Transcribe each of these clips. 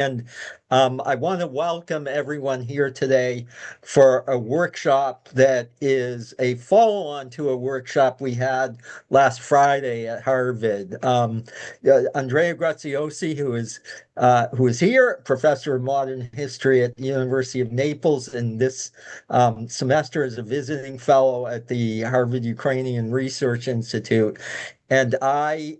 And I want to welcome everyone here today for a workshop that is a follow-on to a workshop we had last Friday at Harvard. Andrea Graziosi, who is here, professor of modern history at the University of Naples, and this semester is a visiting fellow at the Harvard Ukrainian Research Institute. And I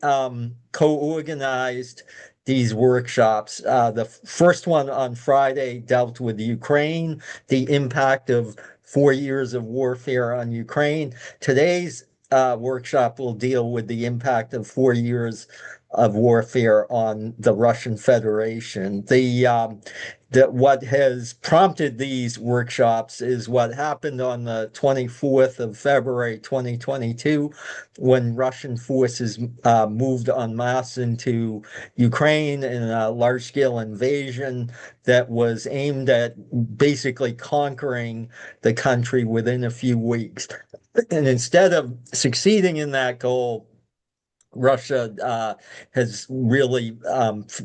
co-organized these workshops. The first one on Friday dealt with Ukraine, the impact of 4 years of warfare on Ukraine. Today's workshop will deal with the impact of 4 years of warfare on the Russian Federation. What has prompted these workshops is what happened on the 24th of February 2022 when Russian forces moved en masse into Ukraine in a large-scale invasion that was aimed at basically conquering the country within a few weeks. And instead of succeeding in that goal, Russia has really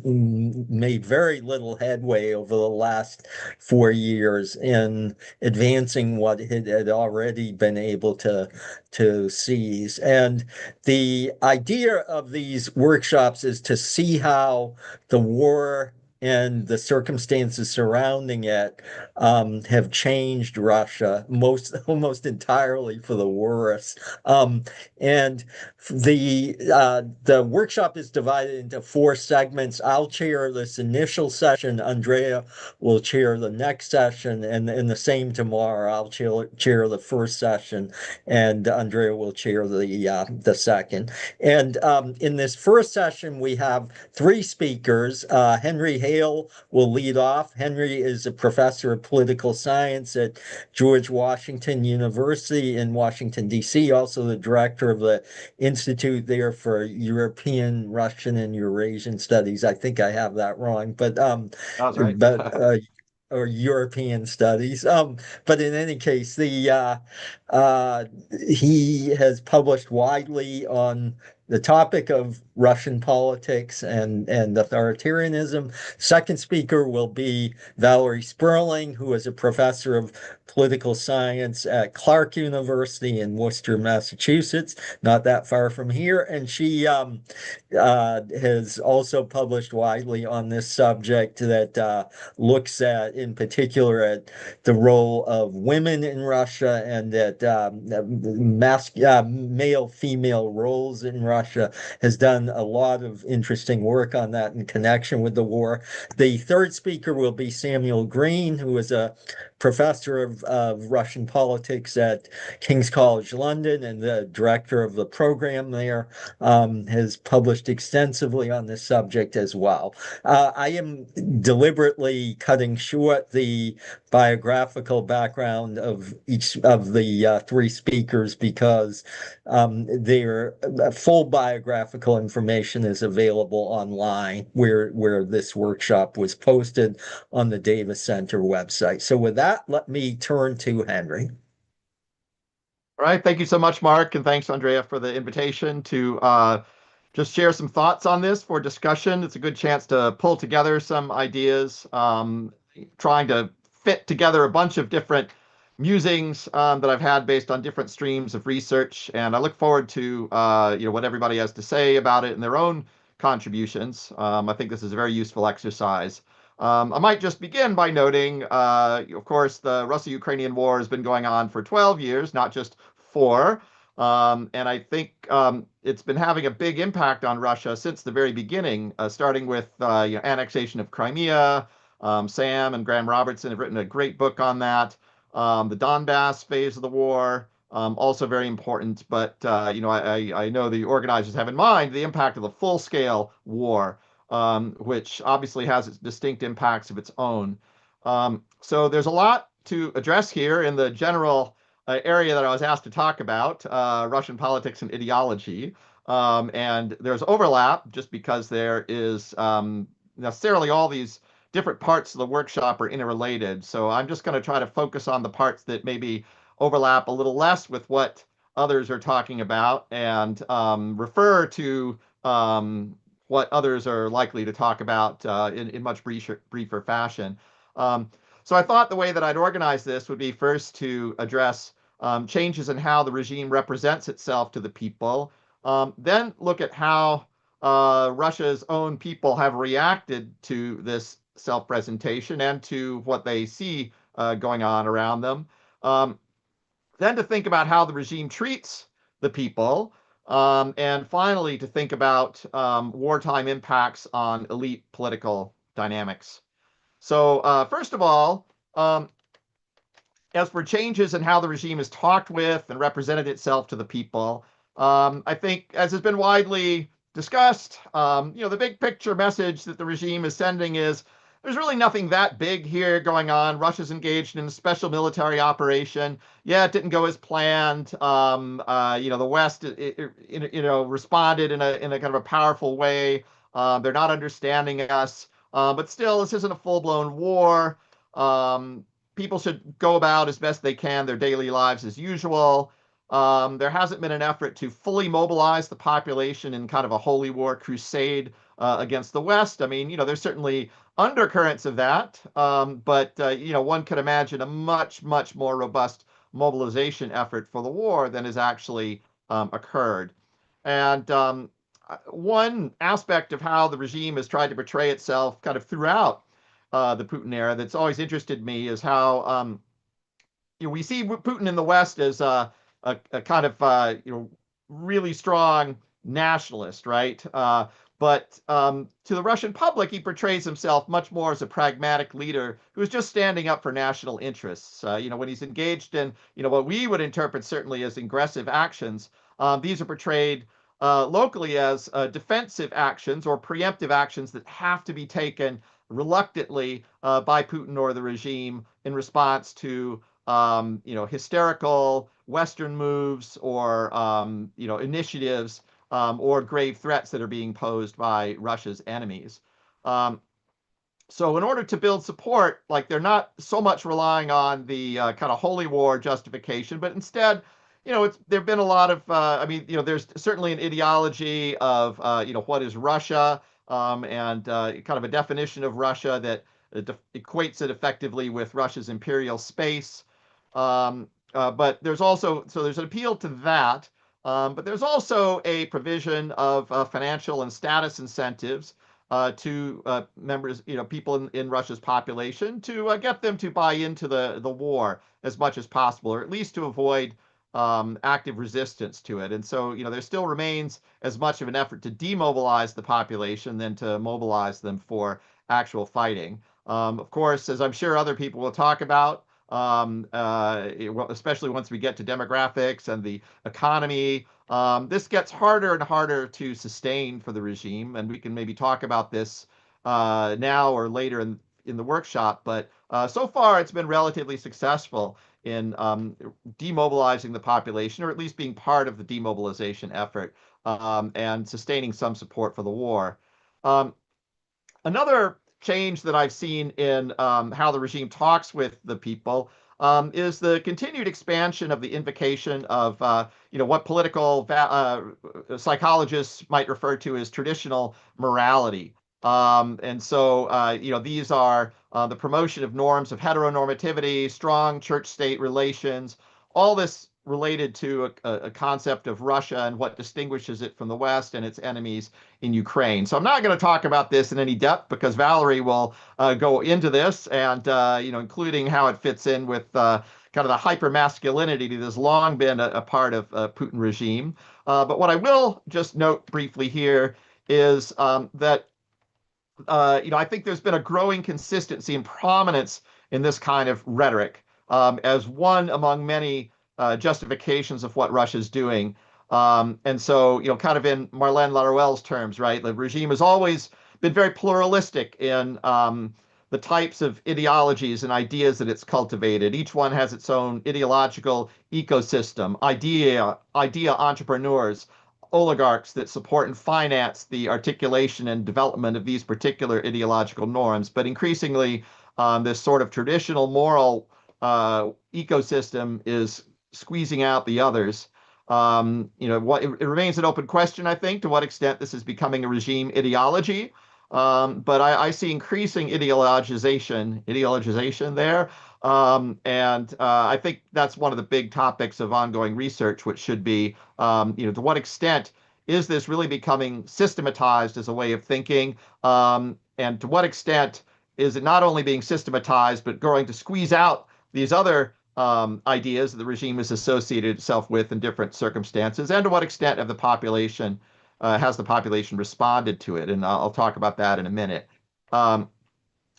made very little headway over the last 4 years in advancing what it had already been able to seize. And the idea of these workshops is to see how the war and the circumstances surrounding it have changed Russia almost entirely for the worse. And the workshop is divided into four segments. I'll chair this initial session. Andrea will chair the next session, and the same tomorrow. I'll chair the first session, and Andrea will chair the second. And in this first session, we have three speakers. Henry Hale will lead off. Henry is a professor of political science at George Washington University in Washington, D.C., also the director of the Institute there for European, Russian, and Eurasian Studies. I think I have that wrong, That's right. but or European Studies. But in any case, the uh, he has published widely on the topic of Russian politics and authoritarianism. Second speaker will be Valerie Sperling, who is a professor of political science at Clark University in Worcester, Massachusetts, not that far from here. And she has also published widely on this subject that looks at, in particular, at the role of women in Russia and at male-female roles in Russia, has done a lot of interesting work on that in connection with the war. The third speaker will be Samuel Green, who is a professor of Russian politics at King's College London and the director of the program there, has published extensively on this subject as well. I am deliberately cutting short the biographical background of each of the three speakers because their full biographical information is available online where this workshop was posted on the Davis Center website. So with that, let me turn to Henry. All right. Thank you so much, Mark. And thanks, Andrea, for the invitation to just share some thoughts on this for discussion. It's a good chance to pull together some ideas, trying to fit together a bunch of different musings that I've had based on different streams of research. And I look forward to what everybody has to say about it and their own contributions. I think this is a very useful exercise. I might just begin by noting, of course, the Russo-Ukrainian War has been going on for 12 years, not just four. And I think it's been having a big impact on Russia since the very beginning, starting with annexation of Crimea. Sam and Graham Robertson have written a great book on that. The Donbass phase of the war, also very important. But I know the organizers have in mind the impact of the full-scale war, which obviously has its distinct impacts of its own. So there's a lot to address here in the general area that I was asked to talk about, Russian politics and ideology. And there's overlap just because there is necessarily all these different parts of the workshop are interrelated. So I'm just going to try to focus on the parts that maybe overlap a little less with what others are talking about and refer to what others are likely to talk about in much briefer fashion. Um, so I thought the way that I'd organize this would be first to address changes in how the regime represents itself to the people, then look at how Russia's own people have reacted to this self-presentation and to what they see going on around them. Um, then to think about how the regime treats the people, and finally to think about wartime impacts on elite political dynamics. So, first of all, um, as for changes in how the regime has talked with and represented itself to the people, I think, as has been widely discussed, the big picture message that the regime is sending is there's really nothing that big here going on. Russia's engaged in a special military operation. Yeah, it didn't go as planned. The West, responded in a kind of a powerful way. They're not understanding us, but still, this isn't a full-blown war. Um, People should go about as best they can their daily lives as usual. There hasn't been an effort to fully mobilize the population in kind of a holy war crusade against the West. I mean, there's certainly undercurrents of that, but one could imagine a much, much more robust mobilization effort for the war than has actually occurred. And one aspect of how the regime has tried to portray itself kind of throughout the Putin era that's always interested me is how we see Putin in the West as a kind of really strong nationalist, right? But to the Russian public, he portrays himself much more as a pragmatic leader who's just standing up for national interests. When he's engaged in what we would interpret certainly as aggressive actions, these are portrayed locally as defensive actions or preemptive actions that have to be taken reluctantly by Putin or the regime in response to hysterical Western moves or initiatives or grave threats that are being posed by Russia's enemies. Um, so in order to build support, like they're not so much relying on the kind of holy war justification, but instead, there've been a lot of, there's certainly an ideology of, what is Russia, and kind of a definition of Russia that equates it effectively with Russia's imperial space. But there's an appeal to that, but there's also a provision of financial and status incentives to members, people in Russia's population to get them to buy into the war as much as possible, or at least to avoid active resistance to it. And so, there still remains as much of an effort to demobilize the population than to mobilize them for actual fighting. Of course, as I'm sure other people will talk about, especially once we get to demographics and the economy, this gets harder and harder to sustain for the regime, and we can maybe talk about this now or later in the workshop. But so far, it's been relatively successful in demobilizing the population, or at least being part of the demobilization effort, and sustaining some support for the war. Another change that I've seen in how the regime talks with the people is the continued expansion of the invocation of what political psychologists might refer to as traditional morality. And so these are the promotion of norms of heteronormativity, strong church-state relations, all this related to a concept of Russia and what distinguishes it from the West and its enemies in Ukraine. So I'm not going to talk about this in any depth because Valerie will go into this and, including how it fits in with kind of the hyper-masculinity that has long been a part of Putin regime. But what I will just note briefly here is that I think there's been a growing consistency and prominence in this kind of rhetoric as one among many justifications of what Russia's doing. And so, kind of in Marlene Laruelle's terms, right, the regime has always been very pluralistic in the types of ideologies and ideas that it's cultivated. Each one has its own ideological ecosystem, idea entrepreneurs, oligarchs that support and finance the articulation and development of these particular ideological norms. But increasingly, this sort of traditional moral ecosystem is squeezing out the others. It remains an open question, I think, to what extent this is becoming a regime ideology. But I see increasing ideologization there. I think that's one of the big topics of ongoing research, which should be, to what extent is this really becoming systematized as a way of thinking? And to what extent is it not only being systematized, but going to squeeze out these other ideas that the regime has associated itself with in different circumstances? And to what extent have the population has the population responded to it? And I'll talk about that in a minute. Um,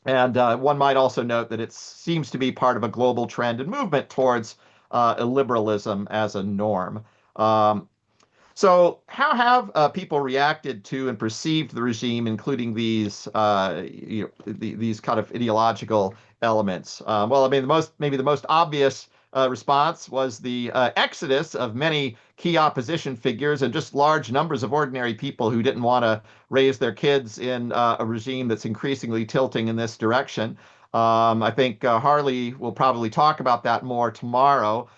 and one might also note that it seems to be part of a global trend and movement towards illiberalism as a norm. Um, so, how have people reacted to and perceived the regime, including these kind of ideological elements? Well, I mean, maybe the most obvious response was the exodus of many key opposition figures and just large numbers of ordinary people who didn't want to raise their kids in a regime that's increasingly tilting in this direction. I think Harley will probably talk about that more tomorrow,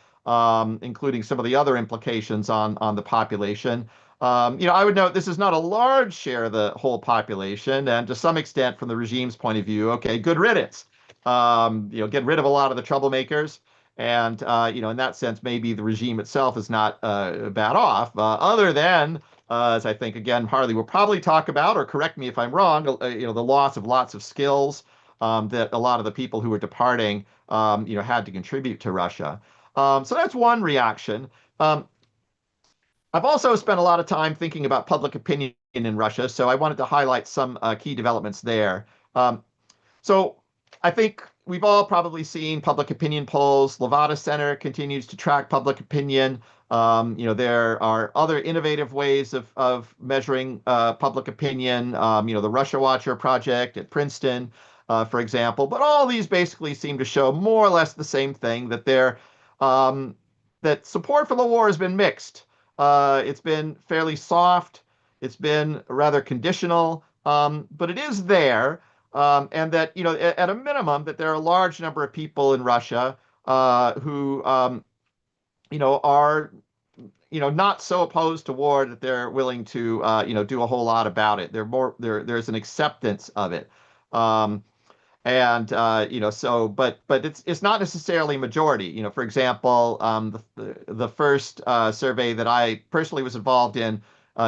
including some of the other implications on the population. I would note this is not a large share of the whole population, and to some extent, from the regime's point of view, okay, good riddance. Get rid of a lot of the troublemakers, and in that sense, maybe the regime itself is not bad off. Other than, as I think again, Harley will probably talk about, or correct me if I'm wrong, the loss of lots of skills that a lot of the people who were departing, had to contribute to Russia. So that's one reaction. Um, I've also spent a lot of time thinking about public opinion in Russia, so I wanted to highlight some key developments there. Um, so I think we've all probably seen public opinion polls. Levada Center continues to track public opinion. There are other innovative ways of measuring public opinion. The Russia Watcher project at Princeton, for example. But all these basically seem to show more or less the same thing, um, that support for the war has been mixed. It's been fairly soft. It's been rather conditional, but it is there. And that, at a minimum, that there are a large number of people in Russia who, are, not so opposed to war that they're willing to, do a whole lot about it. There's an acceptance of it. Um, and but it's not necessarily majority. For example, the first survey that I personally was involved in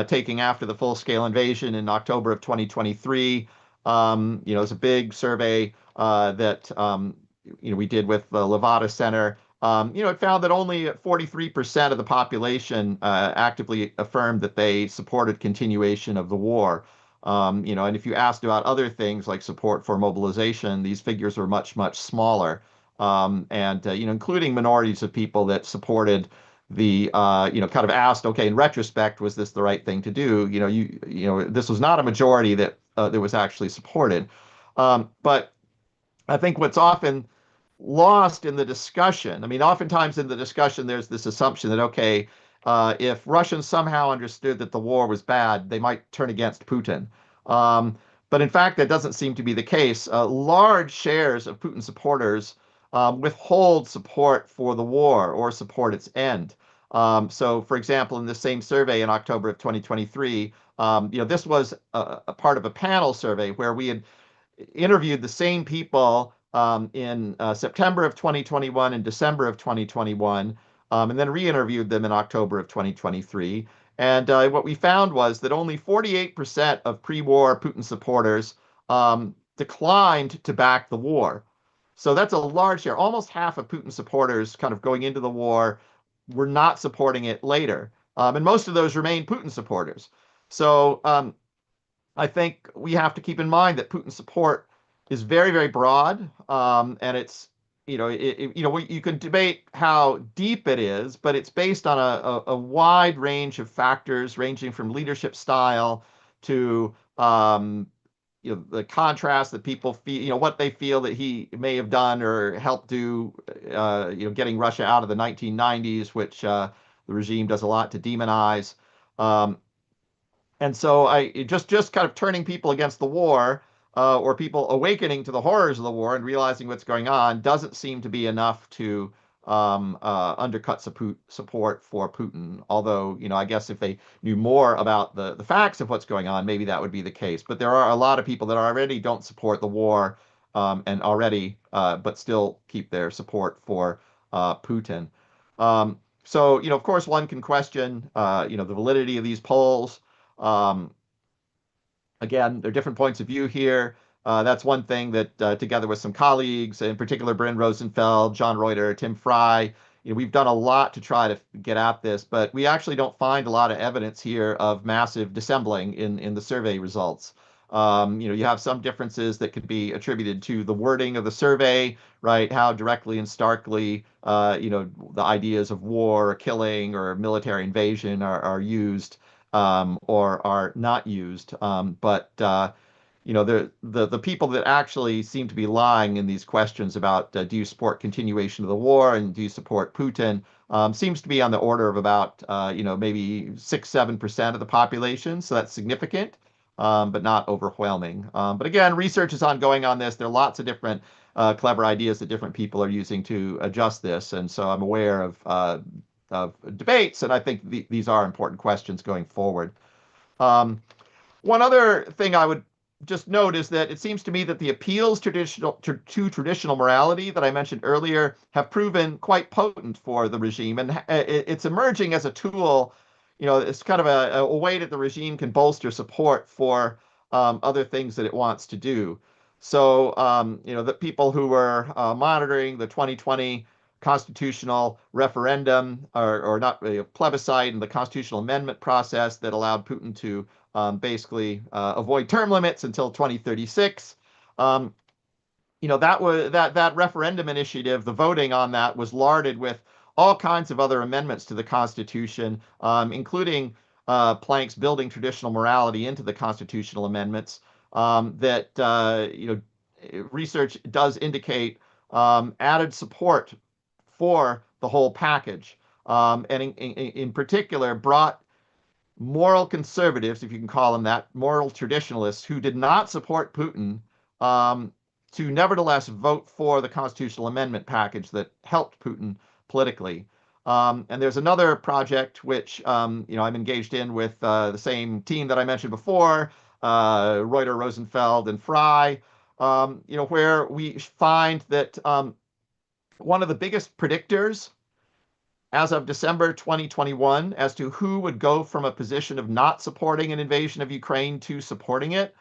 taking after the full-scale invasion in October of 2023, it's a big survey that we did with the Levada Center. It found that only 43% of the population actively affirmed that they supported continuation of the war. And if you asked about other things like support for mobilization, these figures were much, much smaller. Including minorities of people that supported kind of asked, okay, in retrospect, was this the right thing to do? This was not a majority that was actually supported. But I think what's often lost in the discussion, I mean, oftentimes in the discussion, there's this assumption that, okay, if Russians somehow understood that the war was bad, they might turn against Putin. Um, but in fact, that doesn't seem to be the case. Large shares of Putin supporters withhold support for the war or support its end. So, for example, in the same survey in October of 2023, this was a part of a panel survey where we had interviewed the same people in September of 2021 and December of 2021, and then re-interviewed them in October of 2023. And what we found was that only 48% of pre-war Putin supporters declined to back the war. So that's a large share. Almost half of Putin supporters kind of going into the war were not supporting it later. And most of those remain Putin supporters. So I think we have to keep in mind that Putin support is very, very broad, and it's you can debate how deep it is, but it's based on a wide range of factors, ranging from leadership style to the contrast that people feel, what they feel that he may have done or helped do, getting Russia out of the 1990s, which the regime does a lot to demonize. Um, and so just kind of turning people against the war, or people awakening to the horrors of the war and realizing what's going on doesn't seem to be enough to undercut support for Putin. Although, I guess if they knew more about the facts of what's going on, maybe that would be the case. But there are a lot of people that already don't support the war, and already, but still keep their support for Putin. So, of course, one can question, the validity of these polls. Um, Again, there are different points of view here. That's one thing that, together with some colleagues, in particular Bryn Rosenfeld, John Reuter, Tim Fry, we've done a lot to try to get at this, but we actually don't find a lot of evidence here of massive dissembling in the survey results. You have some differences that could be attributed to the wording of the survey, right? How directly and starkly, the ideas of war, or killing, or military invasion are used, or are not used. The people that actually seem to be lying in these questions about, do you support continuation of the war and do you support Putin, seems to be on the order of about, maybe 6-7% of the population. So that's significant, but not overwhelming. But again, research is ongoing on this. There are lots of different clever ideas that different people are using to adjust this. And so I'm aware of debates, and I think these are important questions going forward. Um, One other thing I would just note is that it seems to me that the appeals to traditional morality that I mentioned earlier have proven quite potent for the regime, and it's emerging as a tool. It's kind of a way that the regime can bolster support for other things that it wants to do. So, the people who were monitoring the 2020 constitutional referendum, or not really a plebiscite, and the constitutional amendment process that allowed Putin to basically avoid term limits until 2036. That referendum initiative, the voting on that was larded with all kinds of other amendments to the Constitution, including planks building traditional morality into the constitutional amendments, that research does indicate added support for the whole package, and in particular brought moral conservatives, if you can call them that, moral traditionalists who did not support Putin, um, to nevertheless vote for the constitutional amendment package that helped Putin politically. And there's another project which, I'm engaged in with the same team that I mentioned before, Reuter, Rosenfeld, and Fry, where we find that one of the biggest predictors as of December 2021 as to who would go from a position of not supporting an invasion of Ukraine to supporting it,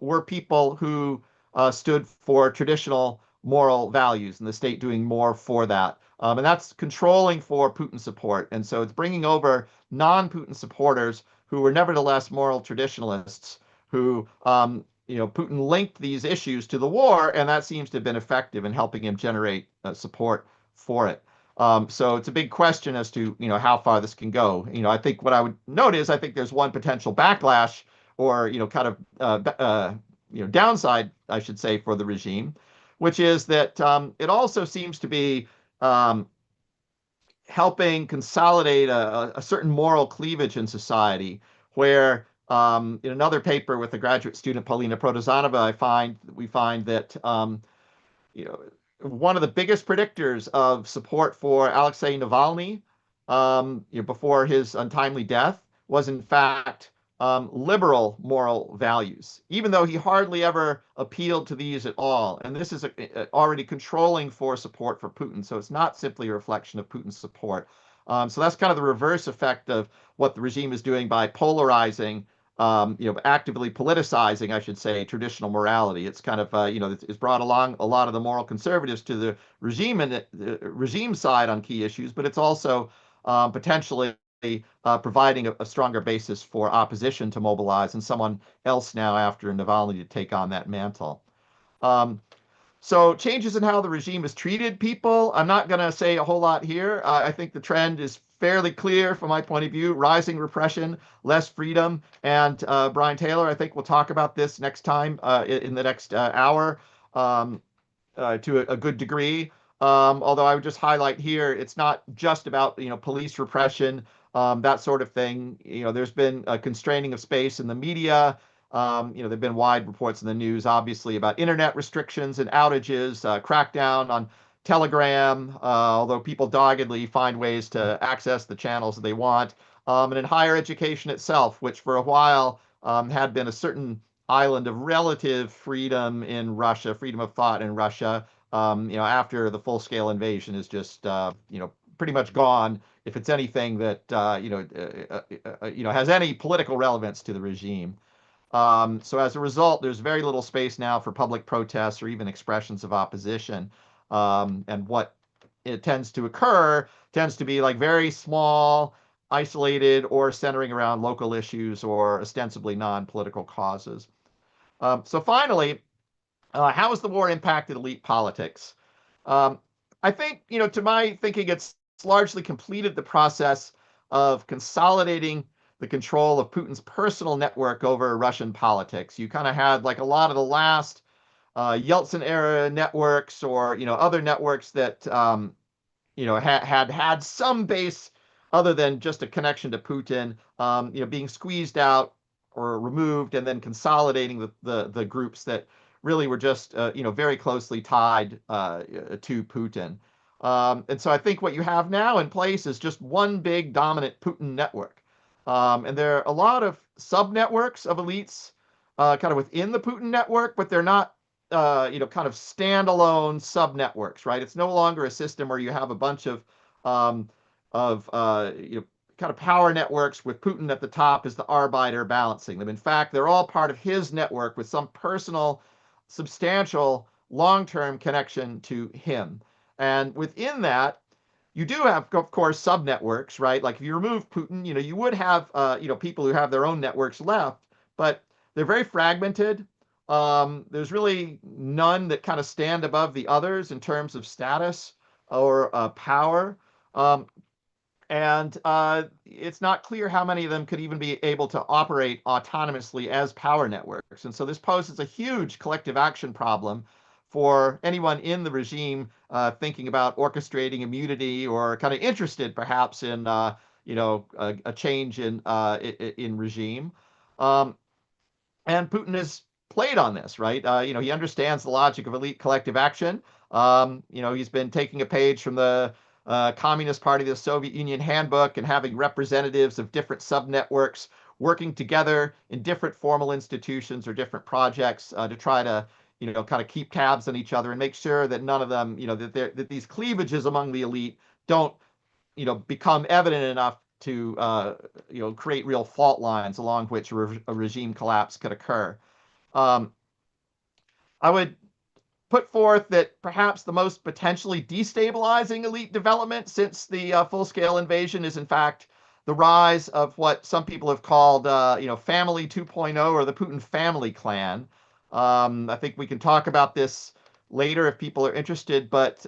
were people who stood for traditional moral values and the state doing more for that. And that's controlling for Putin support. And so it's bringing over non-Putin supporters who were nevertheless moral traditionalists who, Putin linked these issues to the war, and that seems to have been effective in helping him generate support for it. So it's a big question as to, how far this can go. I think what I would note is I think there's one potential backlash, or, kind of, downside, I should say, for the regime, which is that it also seems to be helping consolidate a certain moral cleavage in society, where, in another paper with the graduate student Paulina Protozanova, we find that, you know, one of the biggest predictors of support for Alexei Navalny, before his untimely death, was in fact liberal moral values, even though he hardly ever appealed to these at all. And this is already controlling for support for Putin. So it's not simply a reflection of Putin's support. So that's kind of the reverse effect of what the regime is doing by polarizing, actively politicizing, I should say, traditional morality. It's kind of, it's brought along a lot of the moral conservatives to the regime and the regime side on key issues, but it's also potentially providing a stronger basis for opposition to mobilize and someone else now after Navalny to take on that mantle. Um, so changes in how the regime has treated people, I'm not going to say a whole lot here. I think the trend is fairly clear from my point of view: rising repression, less freedom. And Brian Taylor, I think we'll talk about this next time, in the next hour, um, to a good degree. Although I would just highlight here, it's not just about, police repression, that sort of thing. There's been a constraining of space in the media. There've been wide reports in the news, obviously, about internet restrictions and outages, crackdown on Telegram, although people doggedly find ways to access the channels that they want, and in higher education itself, which for a while had been a certain island of relative freedom in Russia, freedom of thought in Russia. After the full-scale invasion is just, pretty much gone. If it's anything that has any political relevance to the regime. So as a result, there's very little space now for public protests or even expressions of opposition. And what it tends to occur tends to be like very small, isolated, or centering around local issues or ostensibly non-political causes. So finally, how has the war impacted elite politics? Um, I think, to my thinking, it's largely completed the process of consolidating the control of Putin's personal network over Russian politics. You kind of had like a lot of the last Yeltsin era networks or other networks that had some base other than just a connection to Putin, being squeezed out or removed, and then consolidating the groups that really were just very closely tied to Putin. And so I think what you have now in place is just one big dominant Putin network. And there are a lot of sub networks of elites kind of within the Putin network, but they're not kind of standalone sub networks, right? It's no longer a system where you have a bunch um, kind of power networks with Putin at the top as the arbiter balancing them. In fact, they're all part of his network with some personal, substantial, long-term connection to him. And within that, you do have, of course, sub networks, right? Like if you remove Putin, you would have, people who have their own networks left, but they're very fragmented. There's really none that kind of stand above the others in terms of status or power. Um, and it's not clear how many of them could even be able to operate autonomously as power networks. And so this poses a huge collective action problem for anyone in the regime thinking about orchestrating immunity or kind of interested perhaps in a change in regime. Um, and Putin has played on this, right? He understands the logic of elite collective action. He's been taking a page from the Communist Party of the Soviet Union handbook and having representatives of different sub-networks working together in different formal institutions or different projects to try to, kind of keep tabs on each other and make sure that none of them, that these cleavages among the elite don't, become evident enough to create real fault lines along which a regime collapse could occur. Um, I would put forth that perhaps the most potentially destabilizing elite development since the full-scale invasion is in fact the rise of what some people have called, Family 2.0 or the Putin family clan. I think we can talk about this later if people are interested, but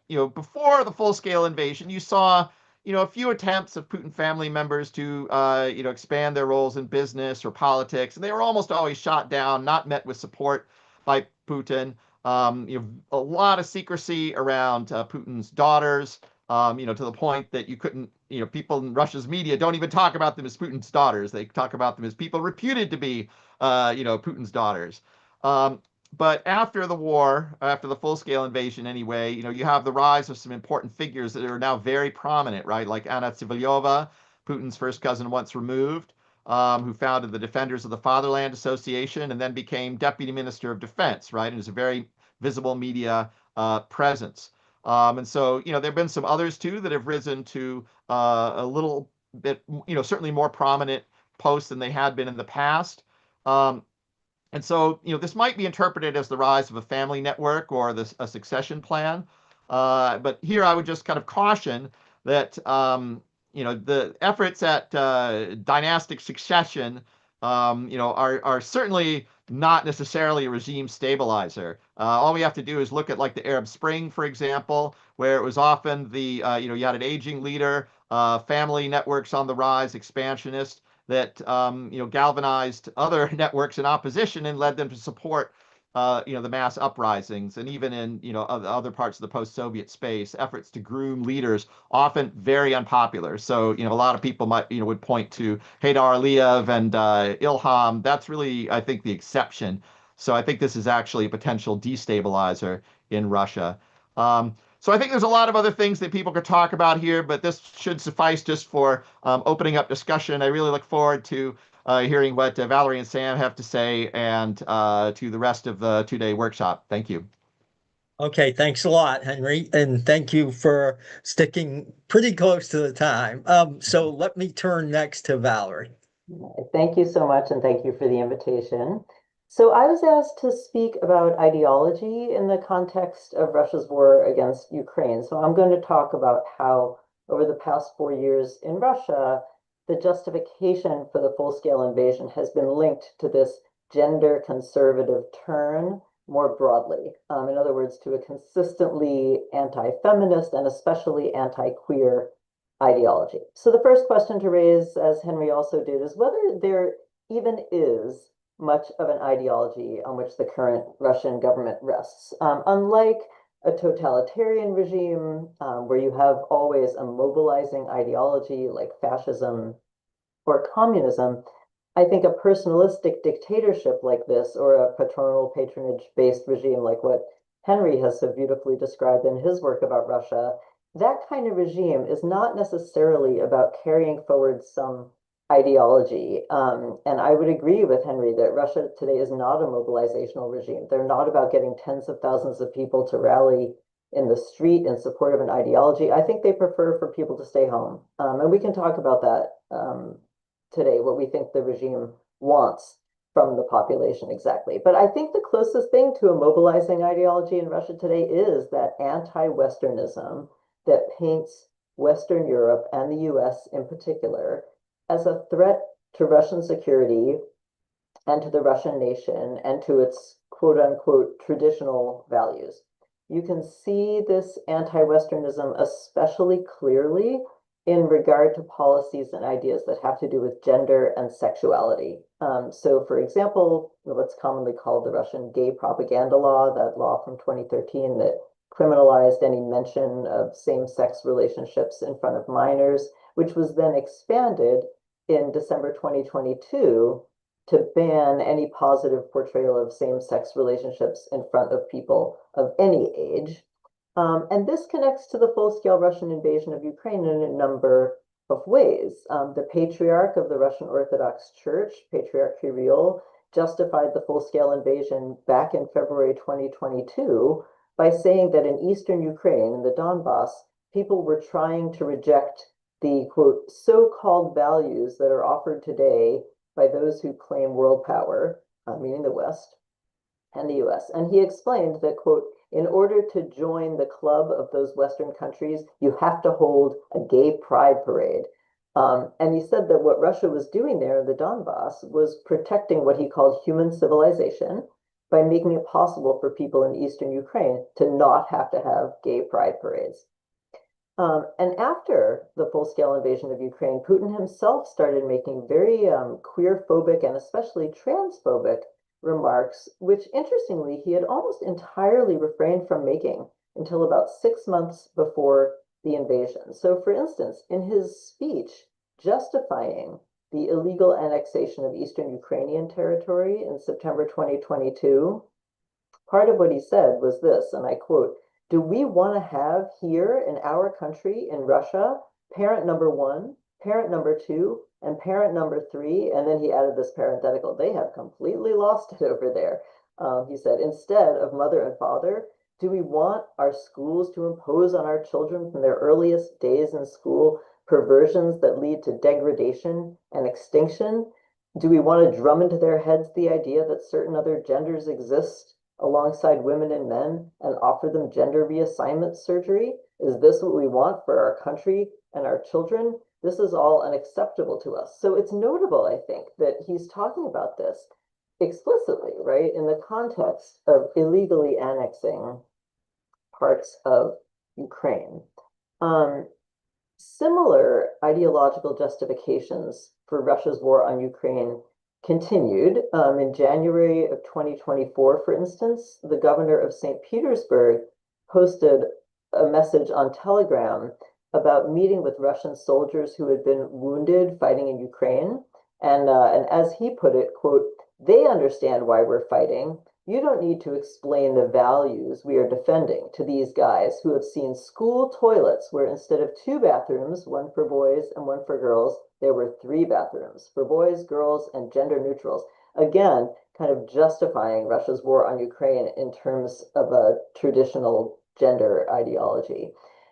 before the full-scale invasion, you saw a few attempts of Putin family members to, expand their roles in business or politics, and they were almost always shot down, not met with support by Putin. A lot of secrecy around Putin's daughters, to the point that you couldn't, people in Russia's media don't even talk about them as Putin's daughters. They talk about them as people reputed to be, Putin's daughters. But after the war, after the full-scale invasion anyway, you have the rise of some important figures that are now very prominent, right? Like Anna Tsivilyova, Putin's first cousin once removed, who founded the Defenders of the Fatherland Association and then became Deputy Minister of Defense, right? And is a very visible media presence. And so, there have been some others too that have risen to a little bit, certainly more prominent posts than they had been in the past. And so, this might be interpreted as the rise of a family network or a succession plan. But here I would just kind of caution that, the efforts at dynastic succession, are certainly not necessarily a regime stabilizer. All we have to do is look at like the Arab Spring, for example, where it was often the, you had an aging leader, family networks on the rise, expansionist, that galvanized other networks in opposition and led them to support the mass uprisings, and even in other parts of the post-Soviet space, efforts to groom leaders, often very unpopular. So a lot of people might would point to Haydar Aliyev and Ilham. That's really, I think, the exception. So I think this is actually a potential destabilizer in Russia. So I think there's a lot of other things that people could talk about here, but this should suffice just for opening up discussion. I really look forward to hearing what Valerie and Sam have to say and to the rest of the two-day workshop. Thank you. Okay, thanks a lot, Henry, and thank you for sticking pretty close to the time. So let me turn next to Valerie. Thank you so much, and thank you for the invitation. So I was asked to speak about ideology in the context of Russia's war against Ukraine. So I'm going to talk about how, over the past 4 years in Russia, the justification for the full-scale invasion has been linked to this gender conservative turn more broadly. In other words, to a consistently anti-feminist and especially anti-queer ideology. So the first question to raise, as Henry also did, is whether there even is much of an ideology on which the current Russian government rests. Unlike a totalitarian regime where you have always a mobilizing ideology like fascism or communism, I think a personalistic dictatorship like this, or a patronal patronage-based regime like what Henry has so beautifully described in his work about Russia, that kind of regime is not necessarily about carrying forward some ideology. And I would agree with Henry that Russia today is not a mobilizational regime. They're not about getting tens of thousands of people to rally in the street in support of an ideology. I think they prefer for people to stay home. And we can talk about that today, what we think the regime wants from the population exactly. But I think the closest thing to a mobilizing ideology in Russia today is that anti-Westernism that paints Western Europe and the US in particular as a threat to Russian security and to the Russian nation and to its quote unquote traditional values. You can see this anti-Westernism especially clearly in regard to policies and ideas that have to do with gender and sexuality. So, for example, what's commonly called the Russian gay propaganda law, that law from 2013 that criminalized any mention of same-sex relationships in front of minors, which was then expanded in December 2022 to ban any positive portrayal of same-sex relationships in front of people of any age. And this connects to the full-scale Russian invasion of Ukraine in a number of ways. The patriarch of the Russian Orthodox Church, Patriarch Kirill, justified the full-scale invasion back in February 2022 by saying that in eastern Ukraine, in the Donbass, people were trying to reject the, quote, so-called values that are offered today by those who claim world power, meaning the West and the US. And he explained that, quote, in order to join the club of those Western countries, you have to hold a gay pride parade. And he said that what Russia was doing there in the Donbass was protecting what he called human civilization by making it possible for people in eastern Ukraine to not have to have gay pride parades. And after the full-scale invasion of Ukraine, Putin himself started making very queer-phobic and especially transphobic remarks, which interestingly, he had almost entirely refrained from making until about 6 months before the invasion. So, for instance, in his speech justifying the illegal annexation of eastern Ukrainian territory in September 2022, part of what he said was this, and I quote, "Do we want to have here in our country, in Russia, parent number one, parent number two, and parent number three?" And then he added this parenthetical, "They have completely lost it over there." He said, "Instead of mother and father, do we want our schools to impose on our children from their earliest days in school perversions that lead to degradation and extinction? Do we want to drum into their heads the idea that certain other genders exist alongside women and men and offer them gender reassignment surgery? Is this what we want for our country and our children? This is all unacceptable to us." So it's notable, I think, that he's talking about this explicitly, right, in the context of illegally annexing parts of Ukraine. Similar ideological justifications for Russia's war on Ukraine continued. In January of 2024, for instance, the governor of St. Petersburg posted a message on Telegram about meeting with Russian soldiers who had been wounded fighting in Ukraine. And as he put it, quote, "They understand why we're fighting. you don't need to explain the values we are defending to these guys who have seen school toilets where instead of two bathrooms, one for boys and one for girls, there were three bathrooms for boys, girls, and gender neutrals. Again, kind of justifying Russia's war on Ukraine in terms of a traditional gender ideology.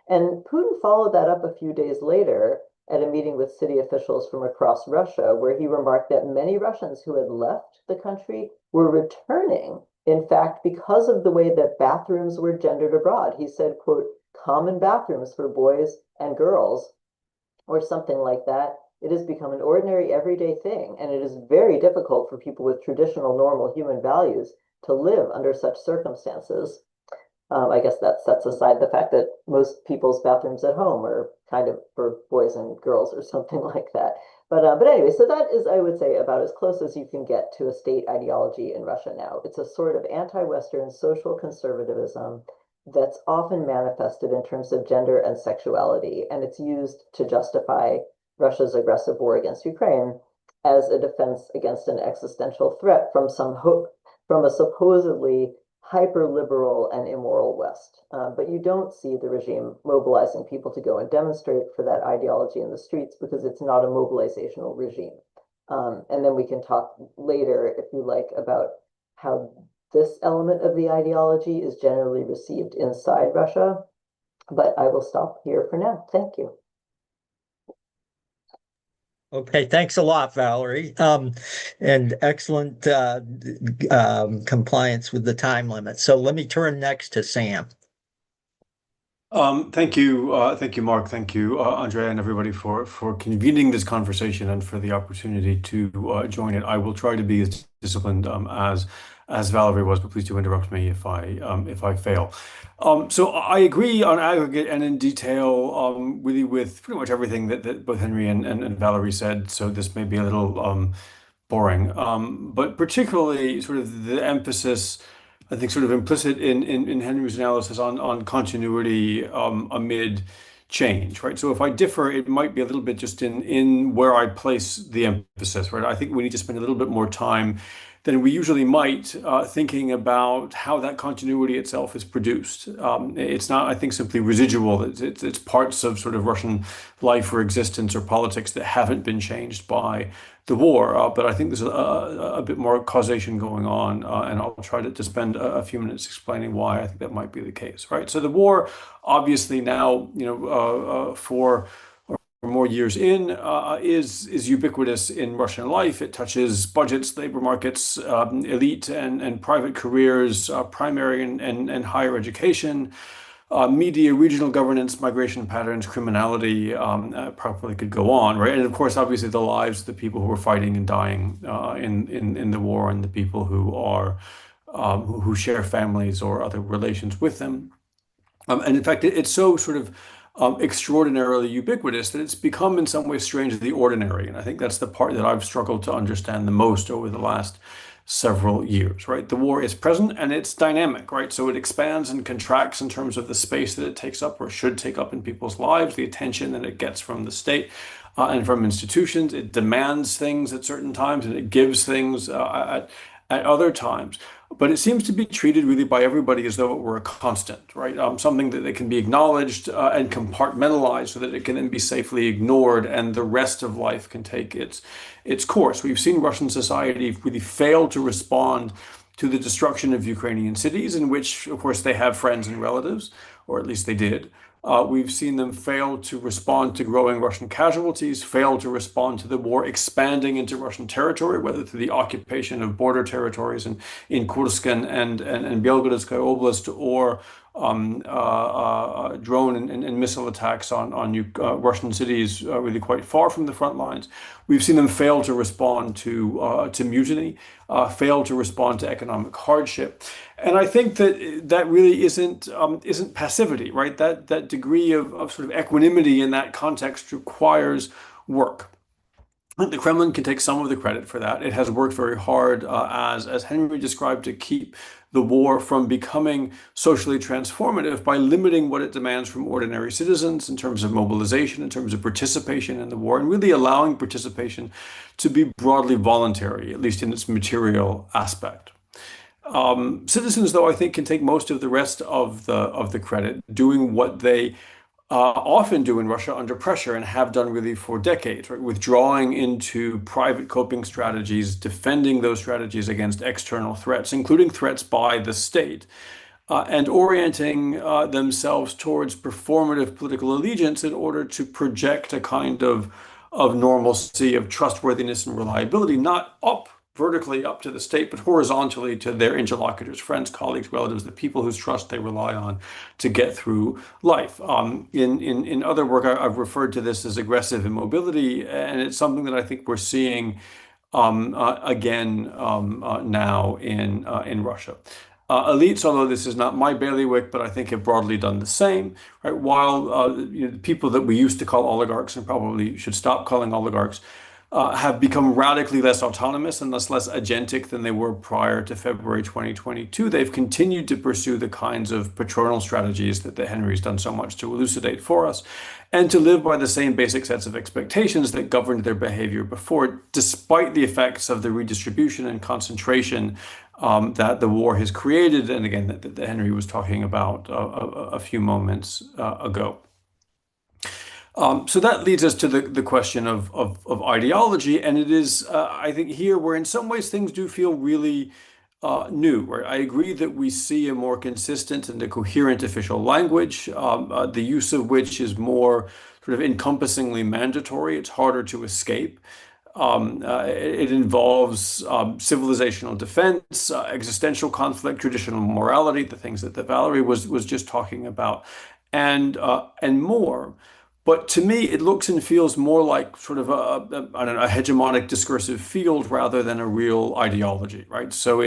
And Putin followed that up a few days later at a meeting with city officials from across Russia, where he remarked that many Russians who had left the country were returning, in fact, because of the way that bathrooms were gendered abroad. He said, quote, common bathrooms for boys and girls, or something like that. It has become an ordinary everyday thing, and it is very difficult for people with traditional normal human values to live under such circumstances. I guess that sets aside the fact that most people's bathrooms at home are kind of for boys and girls or something like that. But anyway, so that is, I would say, about as close as you can get to a state ideology in Russia now. It's a sort of anti-Western social conservatism that's often manifested in terms of gender and sexuality, and it's used to justify Russia's aggressive war against Ukraine as a defense against an existential threat from from a supposedly hyper-liberal and immoral West. But you don't see the regime mobilizing people to go and demonstrate for that ideology in the streets because it's not a mobilizational regime. And then we can talk later, if you like, about how this element of the ideology is generally received inside Russia. But I will stop here for now. Thank you. Okay, thanks a lot, Valerie. And excellent compliance with the time limit. So let me turn next to Sam. Thank you, Mark. Thank you, Andrea, and everybody for convening this conversation and for the opportunity to join it. I will try to be as disciplined as Valerie was, but please do interrupt me if I fail. So I agree on aggregate and in detail, really with pretty much everything that both Henry and Valerie said. So this may be a little boring, but particularly sort of the emphasis, I think, sort of implicit in Henry's analysis on continuity amid change, right? So if I differ, it might be a little bit just in where I place the emphasis, right? I think we need to spend a little bit more time than we usually might thinking about how that continuity itself is produced. It's not, I think, simply residual. It's parts of sort of Russian life or existence or politics that haven't been changed by the war. But I think there's a bit more causation going on, and I'll try to spend a few minutes explaining why I think that might be the case, right? So the war, obviously now, for more years in, is ubiquitous in Russian life. It touches budgets, labor markets, elite and private careers, primary and higher education, media, regional governance, migration patterns, criminality, probably could go on, right? And of course, obviously, the lives of the people who are fighting and dying in the war, and the people who are who share families or other relations with them. And in fact, it's so sort of extraordinarily ubiquitous that it's become in some ways strangely ordinary. And I think that's the part that I've struggled to understand the most over the last several years, right? The war is present and it's dynamic, right? So it expands and contracts in terms of the space that it takes up or should take up in people's lives, the attention that it gets from the state and from institutions. It demands things at certain times and it gives things at other times. But it seems to be treated really by everybody as though it were a constant, right? Something that can be acknowledged and compartmentalized so that it can then be safely ignored and the rest of life can take its course. We've seen Russian society really fail to respond to the destruction of Ukrainian cities, in which, of course, they have friends and relatives, or at least they did. We've seen them fail to respond to growing Russian casualties, fail to respond to the war expanding into Russian territory, whether through the occupation of border territories in Kursk and Belgorodskaya Oblast, or drone and missile attacks on Russian cities really quite far from the front lines. We've seen them fail to respond to mutiny, fail to respond to economic hardship. And I think that really isn't passivity, right? That degree of sort of equanimity in that context requires work. I think the Kremlin can take some of the credit for that. It has worked very hard, as Henry described, to keep the war from becoming socially transformative by limiting what it demands from ordinary citizens in terms of mobilization, in terms of participation in the war, and really allowing participation to be broadly voluntary, at least in its material aspect. Citizens, though, I think can take most of the rest of the credit, doing what they often do in Russia under pressure and have done really for decades, right? Withdrawing into private coping strategies, defending those strategies against external threats, including threats by the state, and orienting themselves towards performative political allegiance in order to project a kind of normalcy, of trustworthiness and reliability, not up vertically up to the state, but horizontally to their interlocutors, friends, colleagues, relatives, the people whose trust they rely on to get through life. In other work, I've referred to this as aggressive immobility, and it's something that I think we're seeing again now in Russia. Elites, although this is not my bailiwick, but I think have broadly done the same, right? While the people that we used to call oligarchs, and probably should stop calling oligarchs, have become radically less autonomous and thus less agentic than they were prior to February 2022. They've continued to pursue the kinds of patronal strategies that Henry's done so much to elucidate for us, and to live by the same basic sets of expectations that governed their behavior before, despite the effects of the redistribution and concentration that the war has created, and again, that Henry was talking about a few moments ago. So that leads us to the question of ideology, and it is, I think, here where in some ways things do feel really new. Right? I agree that we see a more consistent and a coherent official language, the use of which is more sort of encompassingly mandatory. It's harder to escape. It involves civilizational defense, existential conflict, traditional morality, the things that Valerie was just talking about, and more. But to me, it looks and feels more like sort of I don't know, a hegemonic discursive field rather than a real ideology, right? So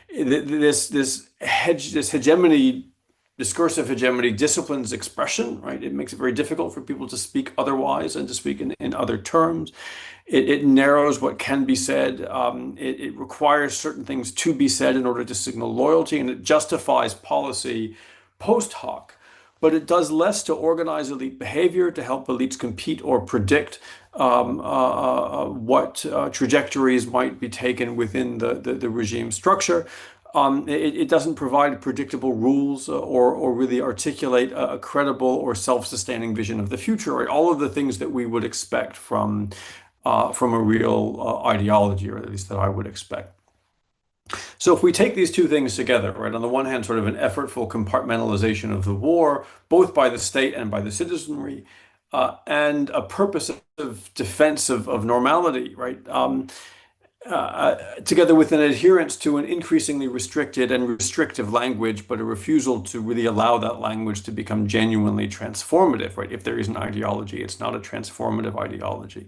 this hegemony, discursive hegemony, disciplines expression, right? It makes it very difficult for people to speak otherwise and to speak in other terms. It narrows what can be said. It requires certain things to be said in order to signal loyalty, and it justifies policy post hoc. But it does less to organize elite behavior, to help elites compete or predict what trajectories might be taken within the regime structure. It doesn't provide predictable rules or really articulate a credible or self-sustaining vision of the future, right? All of the things that we would expect from a real ideology, or at least that I would expect. So if we take these two things together, right, on the one hand, sort of an effortful compartmentalization of the war, both by the state and by the citizenry, and a purpose of defense of normality, right, together with an adherence to an increasingly restricted and restrictive language, but a refusal to really allow that language to become genuinely transformative, right? If there is an ideology, it's not a transformative ideology.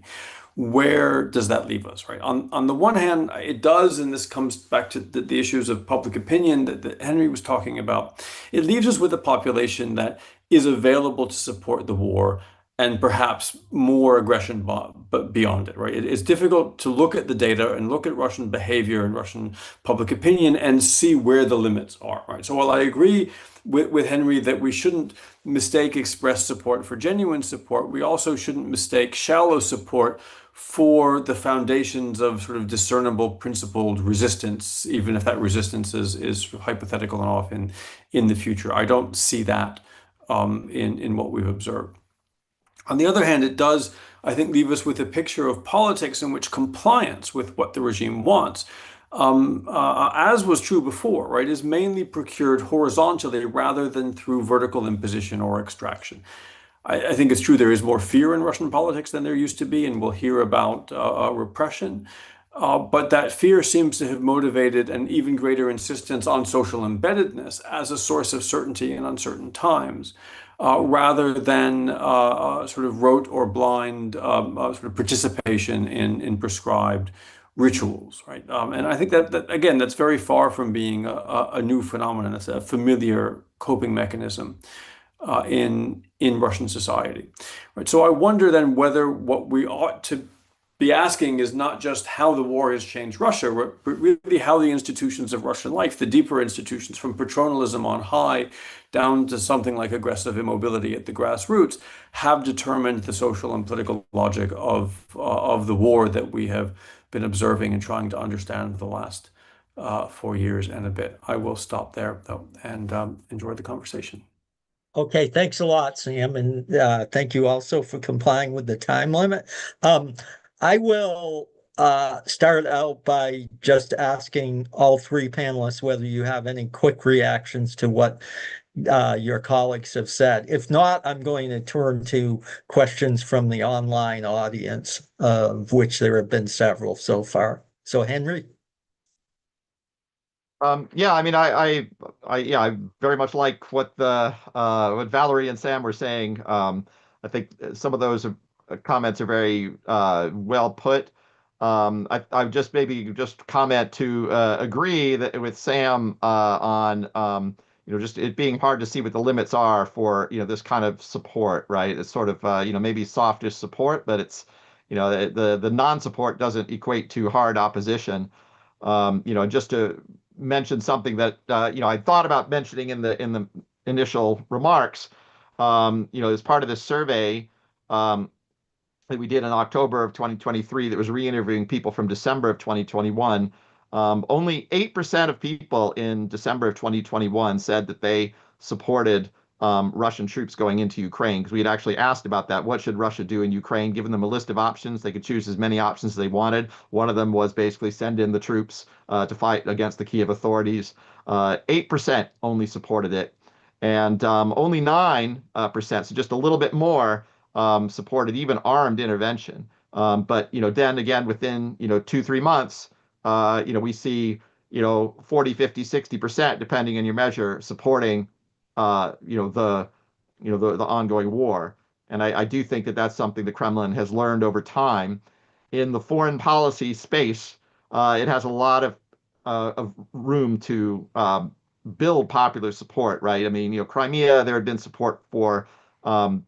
Where does that leave us, right? On the one hand, it does, and this comes back to the issues of public opinion that Henry was talking about. It leaves us with a population that is available to support the war and perhaps more aggression but beyond it, right? It's difficult to look at the data and look at Russian behavior and Russian public opinion and see where the limits are, right? So while I agree with Henry that we shouldn't mistake expressed support for genuine support, we also shouldn't mistake shallow support for the foundations of sort of discernible, principled resistance, even if that resistance is hypothetical and off in the future. I don't see that in what we've observed. On the other hand, it does, I think, leave us with a picture of politics in which compliance with what the regime wants, as was true before, right, is mainly procured horizontally rather than through vertical imposition or extraction. I think it's true there is more fear in Russian politics than there used to be, and we'll hear about repression. But that fear seems to have motivated an even greater insistence on social embeddedness as a source of certainty in uncertain times, rather than sort of rote or blind sort of participation in prescribed rituals, right? And I think that again, that's very far from being a new phenomenon. It's a familiar coping mechanism in Russian society, right? So I wonder then whether what we ought to be asking is not just how the war has changed Russia, but really how the institutions of Russian life, the deeper institutions from patronalism on high down to something like aggressive immobility at the grassroots, have determined the social and political logic of the war that we have been observing and trying to understand for the last 4 years and a bit. I will stop there though and enjoy the conversation. Okay, thanks a lot, Sam, and thank you also for complying with the time limit. Um, I will start out by just asking all three panelists whether you have any quick reactions to what your colleagues have said. If not, I'm going to turn to questions from the online audience, of which there have been several so far. So, Henry? Yeah, I mean, yeah, I very much like what Valerie and Sam were saying. I think some of those comments are very well put. I just maybe just comment to agree that with Sam on just it being hard to see what the limits are for this kind of support, right? It's sort of maybe softish support, but it's the non-support doesn't equate to hard opposition. Just to mention something that I thought about mentioning in the initial remarks. As part of this survey that we did in October of 2023, that was re-interviewing people from December of 2021. Only 8% of people in December of 2021 said that they supported Russian troops going into Ukraine, because we had actually asked about that. What should Russia do in Ukraine? Given them a list of options, they could choose as many options as they wanted. One of them was basically send in the troops to fight against the Kiev authorities. 8% only supported it, and only 9%, so just a little bit more, supported even armed intervention. But then again, within 2-3 months, we see 40, 50, 60%, depending on your measure, supporting the ongoing war. And I do think that that's something the Kremlin has learned over time. In the foreign policy space, it has a lot of room to build popular support, right? I mean, Crimea, there had been support for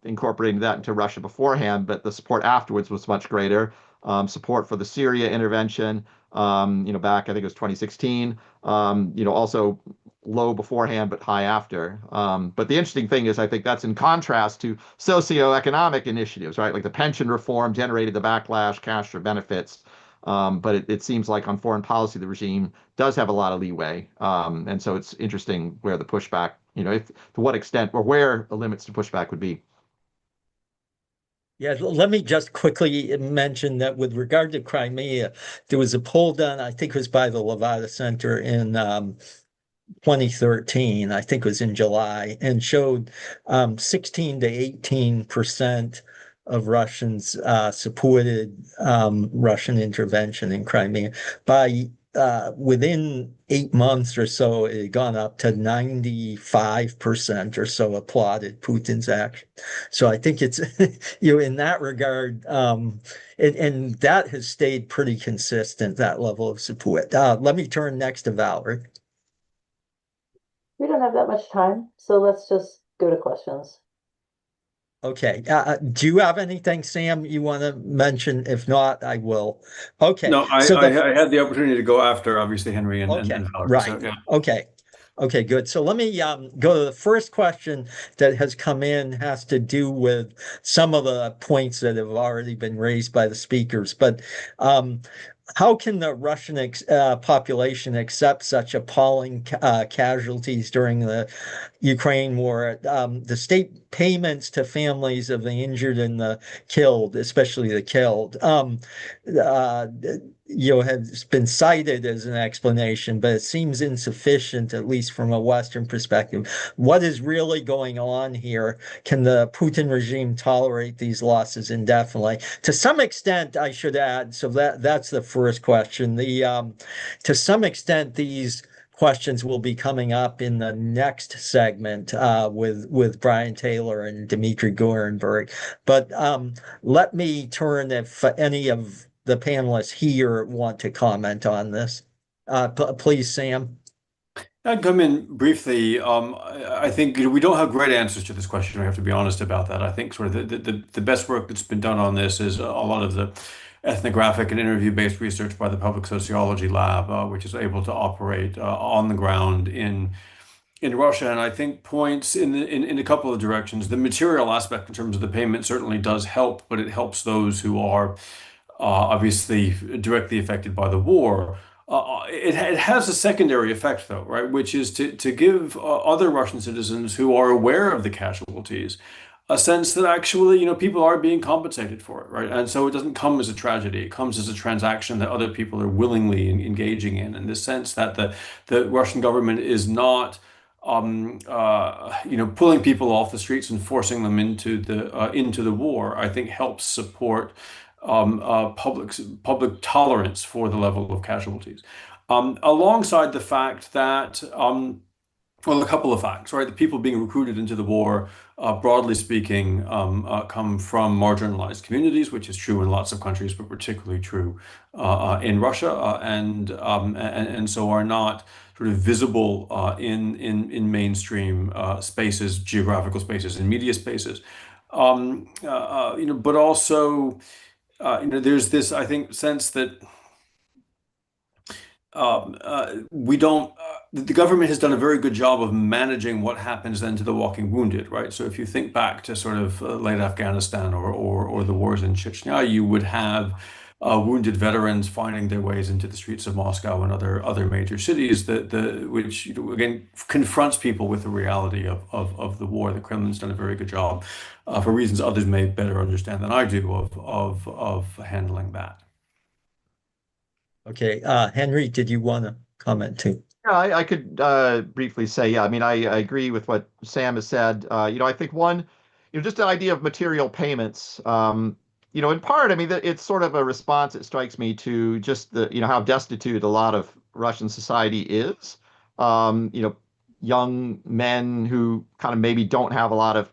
incorporating that into Russia beforehand, but the support afterwards was much greater. Support for the Syria intervention, back, I think it was 2016, also low beforehand, but high after. But the interesting thing is, I think that's in contrast to socioeconomic initiatives, right? Like the pension reform generated the backlash, cash for benefits. But it seems like on foreign policy, the regime does have a lot of leeway. And so it's interesting where the pushback, if to what extent or where the limits to pushback would be. Yeah, let me just quickly mention that with regard to Crimea, there was a poll done, I think it was by the Levada Center in 2013, I think it was in July, and showed 16 to 18% of Russians supported Russian intervention in Crimea. By within 8 months or so, it had gone up to 95% or so applauded Putin's action. So I think it's, in that regard, and that has stayed pretty consistent, that level of support. Let me turn next to Valerie. We don't have that much time, so let's just go to questions. Okay. Do you have anything, Sam, you want to mention? If not, I will. Okay. No, So I had the opportunity to go after obviously Henry okay, and Valerie. So right. yeah. Okay. Okay, good. So let me go to the first question that has come in, has to do with some of the points that have already been raised by the speakers. But how can the Russian population accept such appalling casualties during the Ukraine war? The state payments to families of the injured and the killed, especially the killed, uh, has been cited as an explanation, but it seems insufficient, at least from a Western perspective. What is really going on here? Can the Putin regime tolerate these losses indefinitely? To some extent, I should add, so that's the first question. To some extent, these questions will be coming up in the next segment with Brian Taylor and Dmitry Gorenberg. But let me turn, if any of the panelists here want to comment on this. Please, Sam. I'd come in briefly. I think we don't have great answers to this question. We have to be honest about that. I think sort of the best work that's been done on this is a lot of the ethnographic and interview-based research by the Public Sociology Lab, which is able to operate on the ground in Russia, and I think points in a couple of directions. The material aspect in terms of the payment certainly does help, but it helps those who are obviously directly affected by the war. It has a secondary effect, though, right? Which is to give other Russian citizens who are aware of the casualties a sense that actually, people are being compensated for it, right? And so it doesn't come as a tragedy. It comes as a transaction that other people are willingly engaging in the sense that the Russian government is not, pulling people off the streets and forcing them into the war. I think helps support public tolerance for the level of casualties, alongside the fact that. Well, a couple of facts, right? The people being recruited into the war, broadly speaking, come from marginalized communities, which is true in lots of countries, but particularly true in Russia, and so are not sort of visible in mainstream spaces, geographical spaces, and media spaces. But also, there's this, I think, sense that we don't. The government has done a very good job of managing what happens then to the walking wounded, right? So if you think back to sort of late Afghanistan or the wars in Chechnya, you would have wounded veterans finding their ways into the streets of Moscow and other major cities which again confronts people with the reality of the war. The Kremlin's done a very good job, for reasons others may better understand than I do, of handling that. Okay, Henry, did you want to comment too? Yeah, I could briefly say, yeah, I mean, I agree with what Sam has said. I think one, just the idea of material payments, in part, I mean, it's sort of a response, it strikes me, to just how destitute a lot of Russian society is. Um, you know, Young men who kind of maybe don't have a lot of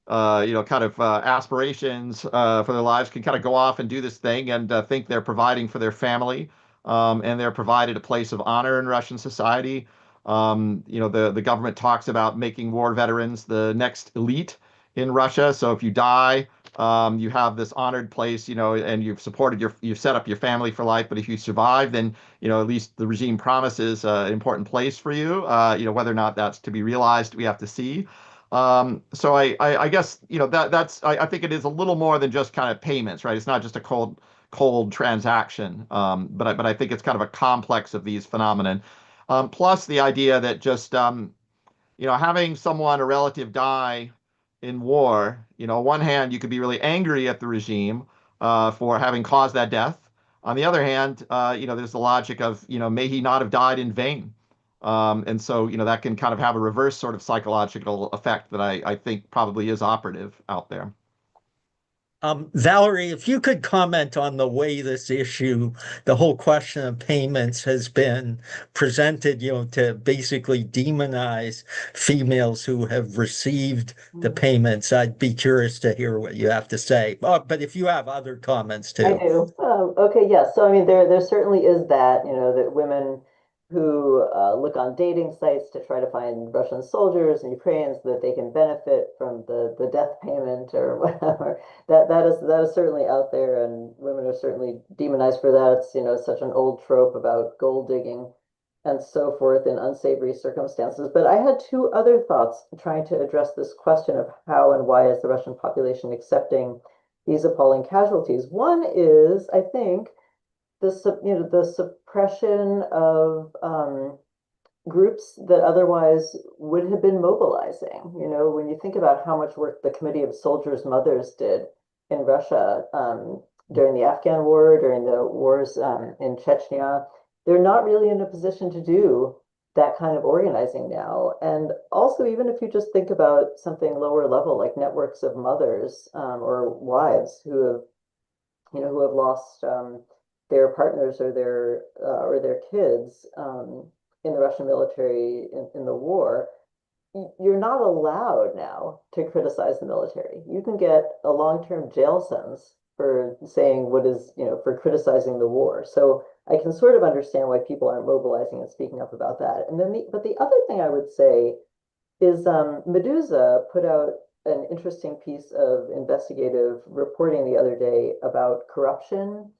aspirations for their lives can kind of go off and do this thing and think they're providing for their family, and they're provided a place of honor in Russian society. The government talks about making war veterans the next elite in Russia. So if you die, you have this honored place, and you've set up your family for life. But if you survive, then at least the regime promises an important place for you. Whether or not that's to be realized, we have to see. So I guess I think it is a little more than just kind of payments, right? It's not just a cold transaction, but I think it's kind of a complex of these phenomenon. Plus the idea that just having a relative die in war, on one hand you could be really angry at the regime for having caused that death. On the other hand, there's the logic of may he not have died in vain. And so, that can kind of have a reverse sort of psychological effect that I think probably is operative out there. Valerie, if you could comment on the way this issue, the whole question of payments has been presented, to basically demonize females who have received the payments. I'd be curious to hear what you have to say. But if you have other comments I too. do. Okay, yes. So I mean, there certainly is that, that women who look on dating sites to try to find Russian soldiers and Ukrainians so that they can benefit from the death payment or whatever. That is certainly out there, and women are certainly demonized for that. It's, such an old trope about gold digging and so forth in unsavory circumstances. But I had two other thoughts trying to address this question of how and why is the Russian population accepting these appalling casualties. One is, I think, the suppression of groups that otherwise would have been mobilizing. When you think about how much work the Committee of Soldiers' Mothers did in Russia during the Afghan War, during the wars in Chechnya, they're not really in a position to do that kind of organizing now. And also, even if you just think about something lower level, like networks of mothers or wives who have lost their partners or their kids in the Russian military in the war, you're not allowed now to criticize the military. You can get a long-term jail sentence for saying for criticizing the war. So I can sort of understand why people aren't mobilizing and speaking up about that. And then but the other thing I would say is Medusa put out an interesting piece of investigative reporting the other day about corruption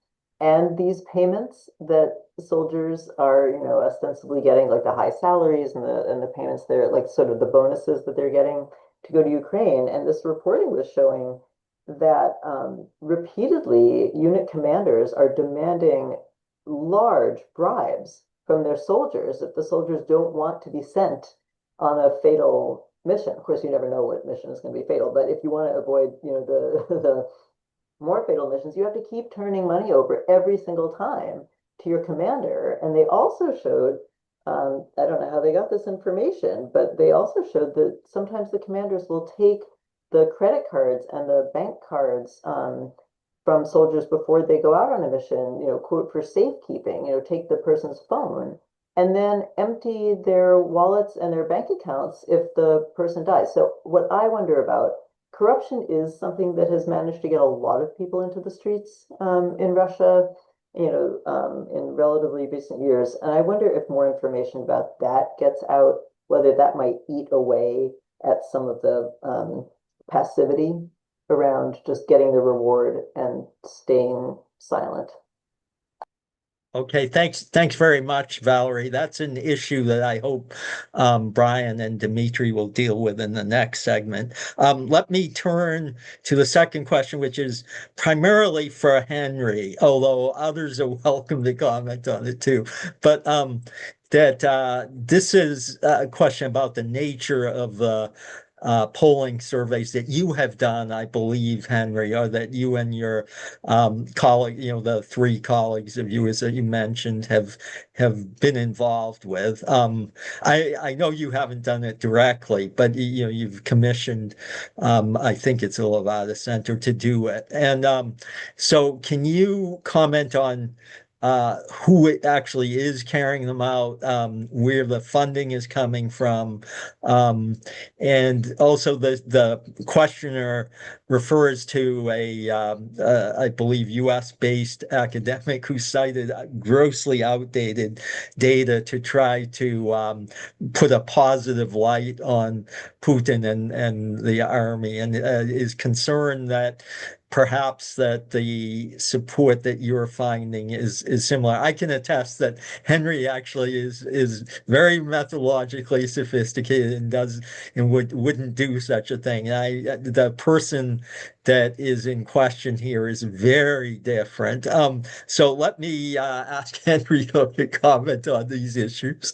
and these payments that soldiers are, ostensibly getting, like the high salaries and the payments there, like sort of the bonuses that they're getting to go to Ukraine. And this reporting was showing that repeatedly unit commanders are demanding large bribes from their soldiers if the soldiers don't want to be sent on a fatal mission. Of course, you never know what mission is going to be fatal, but if you want to avoid, the the more fatal missions, you have to keep turning money over every single time to your commander. And they also showed, I don't know how they got this information, but they also showed that sometimes the commanders will take the credit cards and the bank cards from soldiers before they go out on a mission, quote, for safekeeping, take the person's phone and then empty their wallets and their bank accounts if the person dies. So what I wonder about, corruption is something that has managed to get a lot of people into the streets in Russia, in relatively recent years. And I wonder if more information about that gets out, whether that might eat away at some of the passivity around just getting the reward and staying silent. Okay, thanks very much, Valerie. That's an issue that I hope Brian and Dimitri will deal with in the next segment. Let me turn to the second question, which is primarily for Henry, although others are welcome to comment on it too. But this is a question about the nature of the polling surveys that you have done, I believe, Henry, or that you and your colleague, the three colleagues of yours that you mentioned have been involved with. I know you haven't done it directly, but you've commissioned, I think it's a Levada Center to do it. And so can you comment on who it actually is carrying them out, where the funding is coming from, and also the questioner refers to I believe, U.S.-based academic who cited grossly outdated data to try to put a positive light on Putin and the army, and is concerned that perhaps that the support that you're finding is similar. I can attest that Henry actually is very methodologically sophisticated and wouldn't do such a thing. And the person that is in question here is very different. So let me ask Henry to comment on these issues.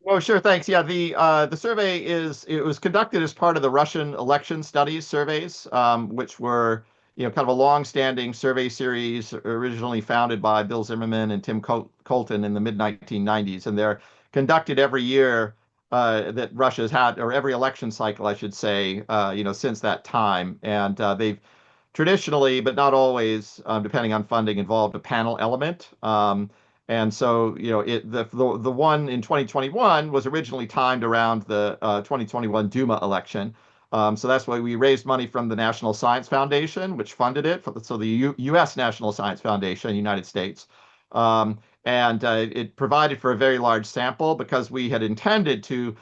Oh, sure. Thanks. Yeah, the survey it was conducted as part of the Russian election studies surveys, which were kind of a long-standing survey series originally founded by Bill Zimmerman and Tim Colton in the mid 1990s, and they're conducted every year that Russia's had, or every election cycle, I should say, since that time, and they've traditionally, but not always, depending on funding, involved a panel element. And so, the one in 2021 was originally timed around the 2021 Duma election. So that's why we raised money from the National Science Foundation, which funded it. So the U.S. National Science Foundation, United States. And it provided for a very large sample because we had intended to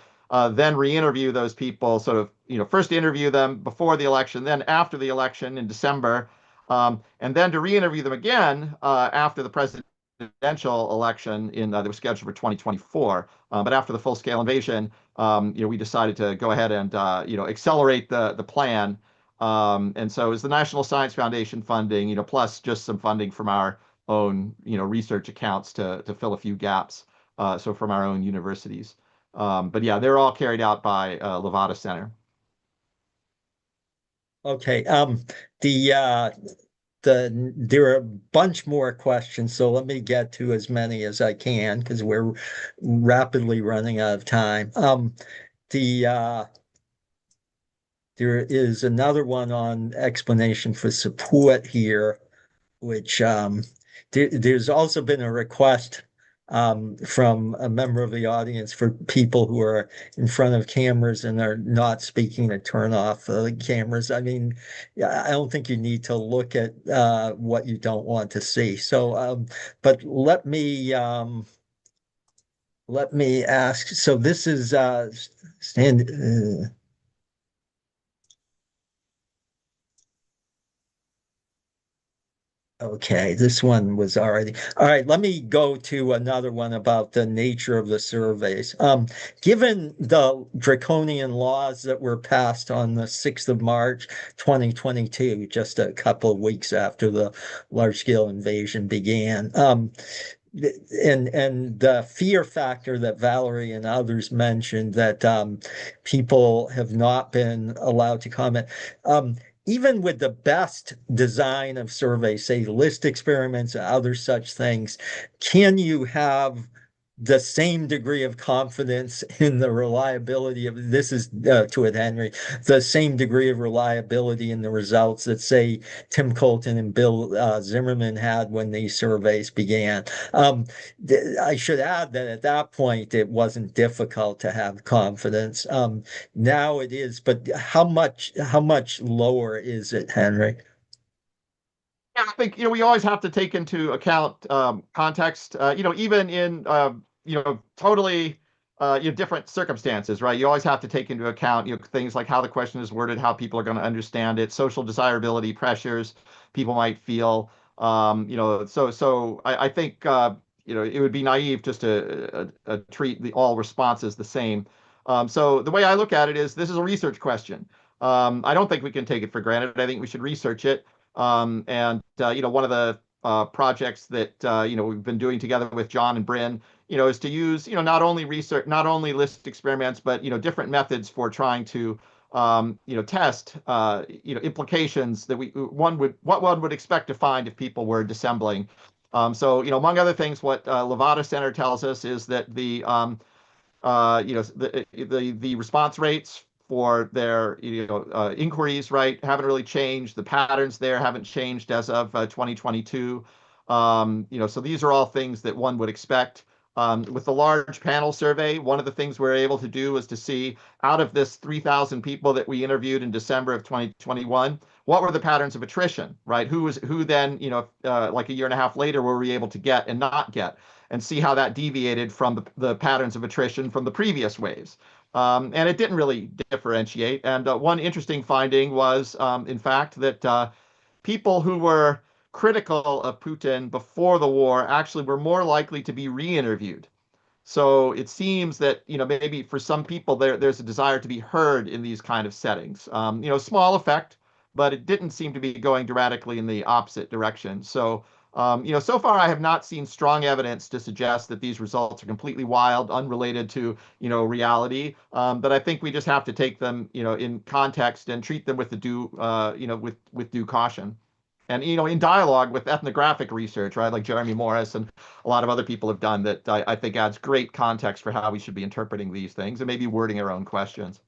then re-interview those people, sort of, first interview them before the election, then after the election in December, and then to re-interview them again after the presidential election that was scheduled for 2024. But after the full-scale invasion, we decided to go ahead and accelerate the plan. And so it was the National Science Foundation funding, plus just some funding from our own, research accounts to fill a few gaps. So from our own universities. But yeah, they're all carried out by Levada Center. Okay. There are a bunch more questions, so let me get to as many as I can because we're rapidly running out of time. There is another one on explanation for support here, which there's also been a request from a member of the audience for people who are in front of cameras and are not speaking to turn off the cameras. I mean, I don't think you need to look at what you don't want to see. So, but let me ask. So this is stand. Okay, this one was already. All right, let me go to another one about the nature of the surveys. Given the draconian laws that were passed on the 6th of March, 2022, just a couple of weeks after the large-scale invasion began, and the fear factor that Valerie and others mentioned, that people have not been allowed to comment. Even with the best design of surveys, say list experiments and other such things, can you have the same degree of confidence in the reliability of, this is to it, Henry, the same degree of reliability in the results that, say, Tim Colton and Bill Zimmerman had when these surveys began? I should add that at that point it wasn't difficult to have confidence. Now it is, but how much lower is it, Henry? Yeah, I think we always have to take into account context. Even in totally different circumstances, right? You always have to take into account things like how the question is worded, how people are going to understand it, social desirability pressures people might feel. I think it would be naive just to treat all responses the same. So the way I look at it is this is a research question. I don't think we can take it for granted. I think we should research it. One of the projects that we've been doing together with John and Bryn, is to use not only list experiments, but different methods for trying to test implications that what one would expect to find if people were dissembling. Among other things, what Levada Center tells us is that the response rates for their inquiries, right, haven't really changed. The patterns there haven't changed as of 2022. So these are all things that one would expect. With the large panel survey, one of the things we were able to do was to see, out of this 3,000 people that we interviewed in December of 2021, what were the patterns of attrition, right? Who then, like a year and a half later, were we able to get and not get, and see how that deviated from the patterns of attrition from the previous waves. And it didn't really differentiate. And one interesting finding was, in fact, that people who were critical of Putin before the war actually were more likely to be re-interviewed. So it seems that maybe for some people there's a desire to be heard in these kind of settings. Small effect, but it didn't seem to be going dramatically in the opposite direction. So so far I have not seen strong evidence to suggest that these results are completely wild, unrelated to reality. But I think we just have to take them in context and treat them with the due with due caution. And in dialogue with ethnographic research, right, like Jeremy Morris and a lot of other people have done, that I think adds great context for how we should be interpreting these things and maybe wording our own questions.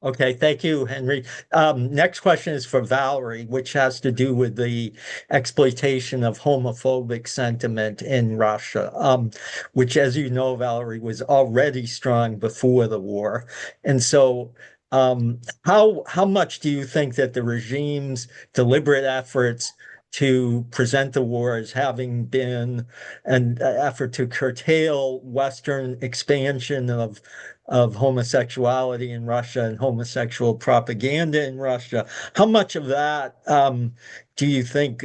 Okay, thank you, Henry. Next question is for Valerie, which has to do with the exploitation of homophobic sentiment in Russia, which, as you know, Valerie, was already strong before the war. And so, how much do you think that the regime's deliberate efforts to present the war as having been an effort to curtail Western expansion of homosexuality in Russia and homosexual propaganda in Russia? How much of that do you think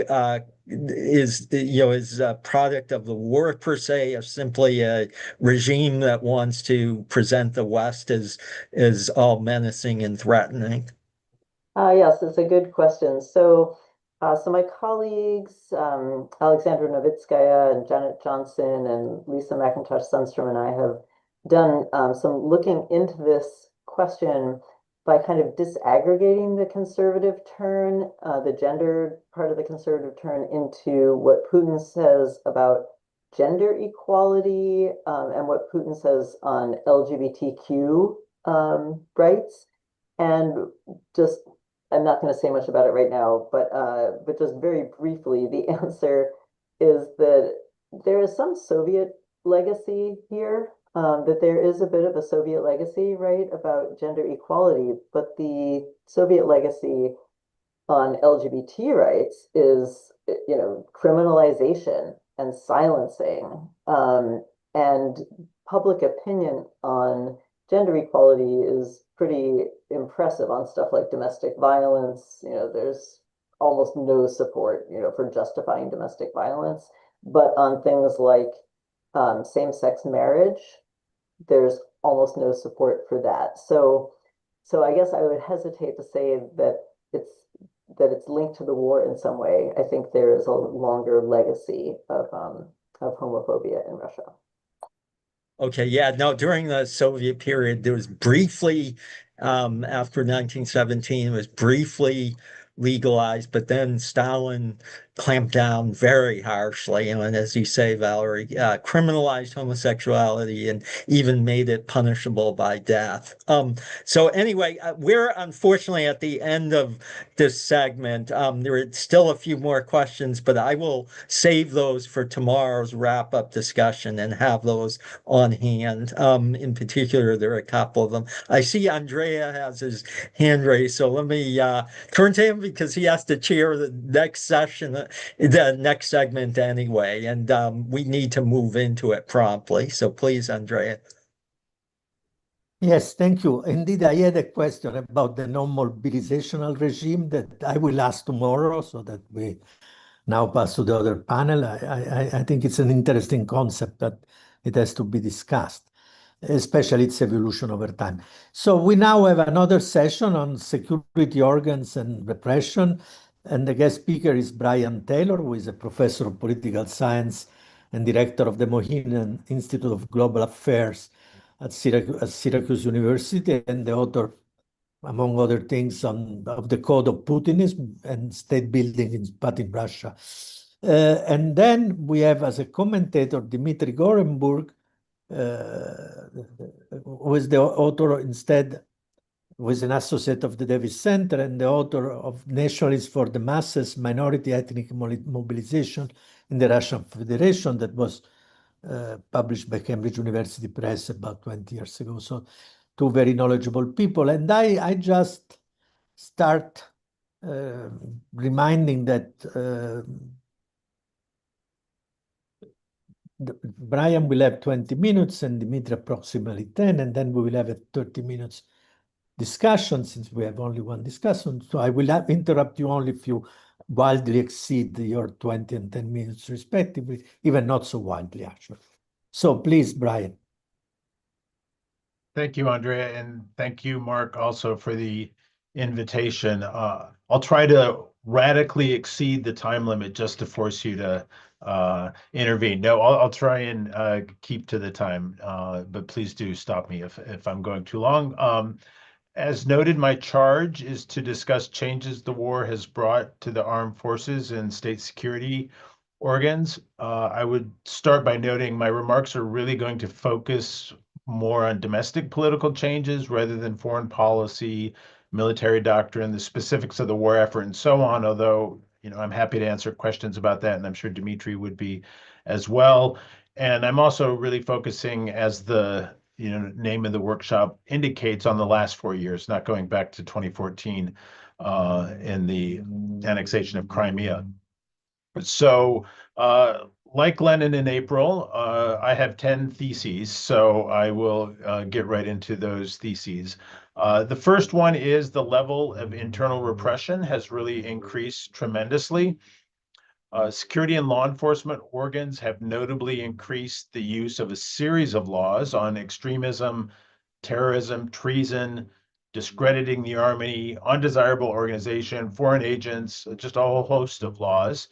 is a product of the war per se, or simply a regime that wants to present the West as all menacing and threatening? Yes, it's a good question. So my colleagues, Alexandra Novitskaya and Janet Johnson and Lisa McIntosh Sundstrom and I have done some looking into this question by kind of disaggregating the conservative turn, the gender part of the conservative turn, into what Putin says about gender equality and what Putin says on LGBTQ rights. And just, I'm not going to say much about it right now, but just very briefly, the answer is that there is some Soviet legacy here, that there is a bit of a Soviet legacy, right, about gender equality, but the Soviet legacy on LGBT rights is, criminalization and silencing, and public opinion on gender equality is pretty impressive on stuff like domestic violence. There's almost no support, for justifying domestic violence, but on things like same-sex marriage, there's almost no support for that. So I guess I would hesitate to say that it's linked to the war in some way. I think there is a longer legacy of of homophobia in Russia. Okay, yeah, no, during the Soviet period, there was briefly, after 1917, it was briefly legalized, but then Stalin clamped down very harshly. And as you say, Valerie, criminalized homosexuality and even made it punishable by death. So anyway, we're unfortunately at the end of this segment. There are still a few more questions, but I will save those for tomorrow's wrap-up discussion and have those on hand. In particular, there are a couple of them. I see Andrea has his hand raised, so let me turn to him because he has to chair the next session, the next segment anyway, and we need to move into it promptly. So please, Andrea. Yes, thank you. Indeed, I had a question about the non-mobilizational regime that I will ask tomorrow so that we now pass to the other panel. I think it's an interesting concept that it has to be discussed, especially its evolution over time. So we now have another session on security organs and repression. And the guest speaker is Brian Taylor, who is a professor of political science and director of the Mohinan Institute of Global Affairs at Syracuse University, and the author, among other things, of the Code of Putinism and State Building in Russia. And then we have as a commentator Dmitry Gorenburg, who is the author instead, was an associate of the Davis Center and the author of Nationalists for the Masses, Minority Ethnic Mobilization in the Russian Federation, that was published by Cambridge University Press about 20 years ago. So two very knowledgeable people. And I just start reminding that Brian will have 20 minutes and Dimitri approximately 10, and then we will have a 30 minutes discussion since we have only one discussion. So I will interrupt you only if you wildly exceed your 20 and 10 minutes respectively, even not so wildly actually. So please, Brian. Thank you, Andrea, and thank you, Mark, also for the invitation. I'll try to radically exceed the time limit just to force you to intervene. No, I'll try and keep to the time, but please do stop me if I'm going too long. As noted, my charge is to discuss changes the war has brought to the armed forces and state security organs. I would start by noting my remarks are really going to focus more on domestic political changes rather than foreign policy, military doctrine, the specifics of the war effort, and so on. Although, I'm happy to answer questions about that, and I'm sure Dimitri would be as well. And I'm also really focusing, as the name of the workshop indicates, on the last 4 years, not going back to 2014 in the annexation of Crimea. So, like Lenin in April, I have 10 theses, so I will get right into those theses. The first one is the level of internal repression has really increased tremendously. Security and law enforcement organs have notably increased the use of a series of laws on extremism, terrorism, treason, discrediting the army, undesirable organization, foreign agents, just a whole host of laws.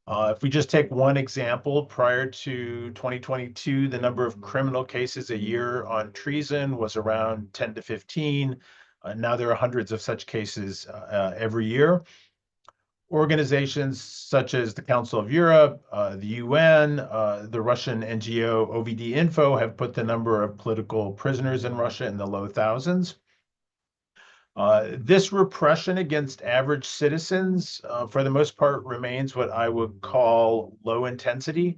If we just take one example, prior to 2022, the number of criminal cases a year on treason was around 10 to 15. Now there are hundreds of such cases every year. Organizations such as the Council of Europe, the UN, the Russian NGO OVD Info have put the number of political prisoners in Russia in the low thousands. This repression against average citizens, for the most part, remains what I would call low intensity,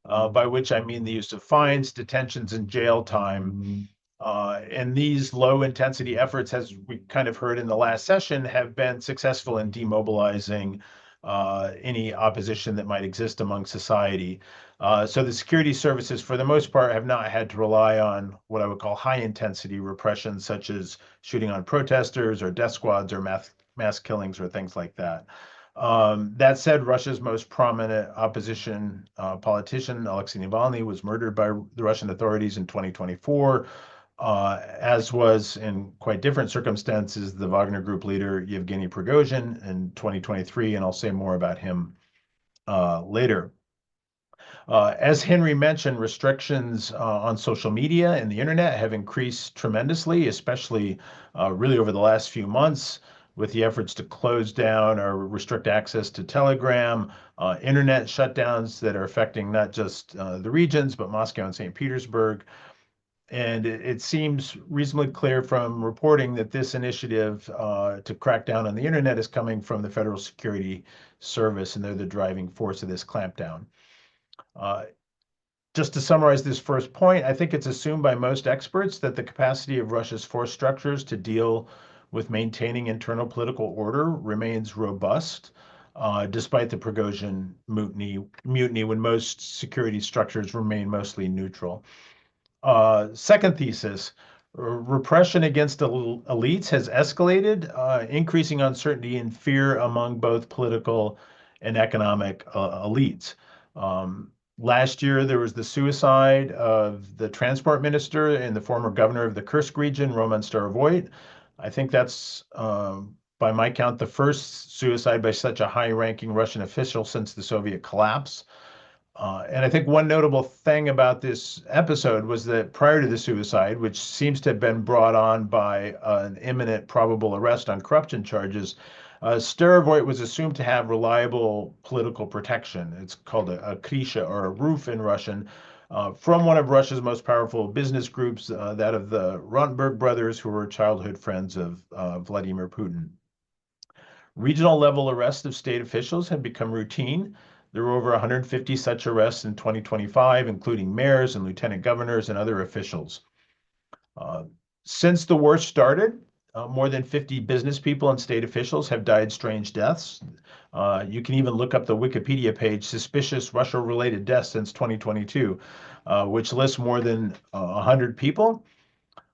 by which I mean the use of fines, detentions, and jail time. And these low intensity efforts, as we kind of heard in the last session, have been successful in demobilizing any opposition that might exist among society. So the security services, for the most part, have not had to rely on what I would call high intensity repression, such as shooting on protesters or death squads or mass killings or things like that. That said, Russia's most prominent opposition politician, Alexei Navalny, was murdered by the Russian authorities in 2024. As was, in quite different circumstances, the Wagner Group leader Yevgeny Prigozhin in 2023, and I'll say more about him later. As Henry mentioned, restrictions on social media and the internet have increased tremendously, especially really over the last few months with the efforts to close down or restrict access to Telegram, internet shutdowns that are affecting not just the regions, but Moscow and St. Petersburg. And it seems reasonably clear from reporting that this initiative to crack down on the internet is coming from the Federal Security Service, and they're the driving force of this clampdown. Just to summarize this first point, I think it's assumed by most experts that the capacity of Russia's force structures to deal with maintaining internal political order remains robust, despite the Prigozhin mutiny when most security structures remain mostly neutral. Second thesis, repression against elites has escalated, increasing uncertainty and fear among both political and economic elites. Last year, there was the suicide of the transport minister and the former governor of the Kursk region, Roman Starovoyt. I think that's, by my count, the first suicide by such a high-ranking Russian official since the Soviet collapse. And I think one notable thing about this episode was that prior to the suicide, which seems to have been brought on by an imminent probable arrest on corruption charges, Starovoyt was assumed to have reliable political protection. It's called a krisha, or a roof in Russian, from one of Russia's most powerful business groups, that of the wrought brothers, who were childhood friends of Vladimir Putin. Regional level arrests of state officials have become routine. There were over 150 such arrests in 2025, including mayors and lieutenant governors and other officials. Since the war started, more than 50 business people and state officials have died strange deaths. You can even look up the Wikipedia page, Suspicious Russia-Related Deaths Since 2022, which lists more than 100 people.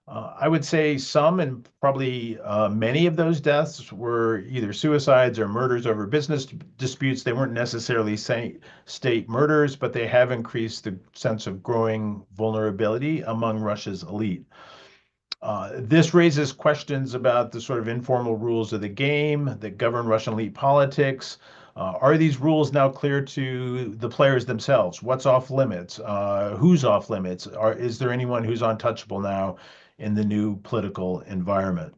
I would say some, and probably many of those deaths were either suicides or murders over business disputes. They weren't necessarily state murders, but they have increased the sense of growing vulnerability among Russia's elite. This raises questions about the sort of informal rules of the game that govern Russian elite politics. Are these rules now clear to the players themselves? What's off limits? Who's off limits? Is there anyone who's untouchable now in the new political environment?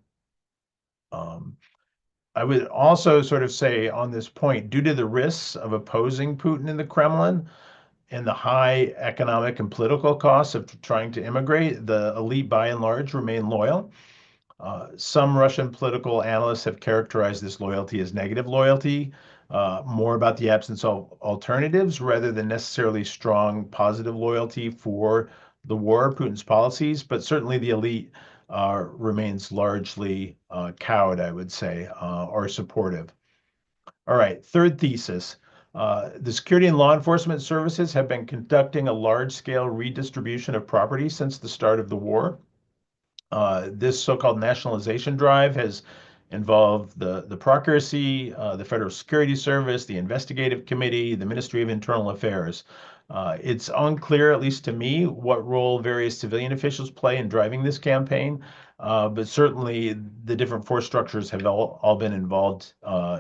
I would also sort of say on this point, due to the risks of opposing Putin in the Kremlin and the high economic and political costs of trying to immigrate, the elite by and large remain loyal. Some Russian political analysts have characterized this loyalty as negative loyalty, more about the absence of alternatives rather than necessarily strong positive loyalty for the war, Putin's policies, but certainly the elite remains largely cowed, I would say, or supportive. All right, third thesis. The security and law enforcement services have been conducting a large-scale redistribution of property since the start of the war. This so-called nationalization drive has involved the Procuracy, the Federal Security Service, the Investigative Committee, the Ministry of Internal Affairs. It's unclear, at least to me, what role various civilian officials play in driving this campaign, but certainly the different force structures have all been involved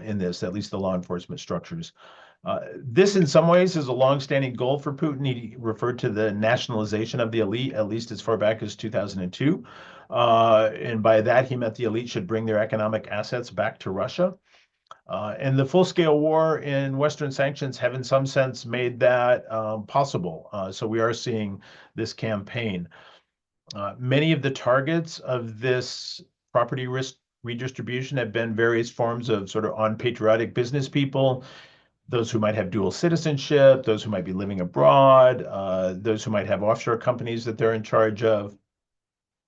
in this, at least the law enforcement structures. This, in some ways, is a longstanding goal for Putin. He referred to the nationalization of the elite, at least as far back as 2002. And by that, he meant the elite should bring their economic assets back to Russia. And the full-scale war in Western sanctions have, in some sense, made that possible. So we are seeing this campaign. Many of the targets of this property risk redistribution have been various forms of sort of unpatriotic business people, those who might have dual citizenship, those who might be living abroad, those who might have offshore companies that they're in charge of.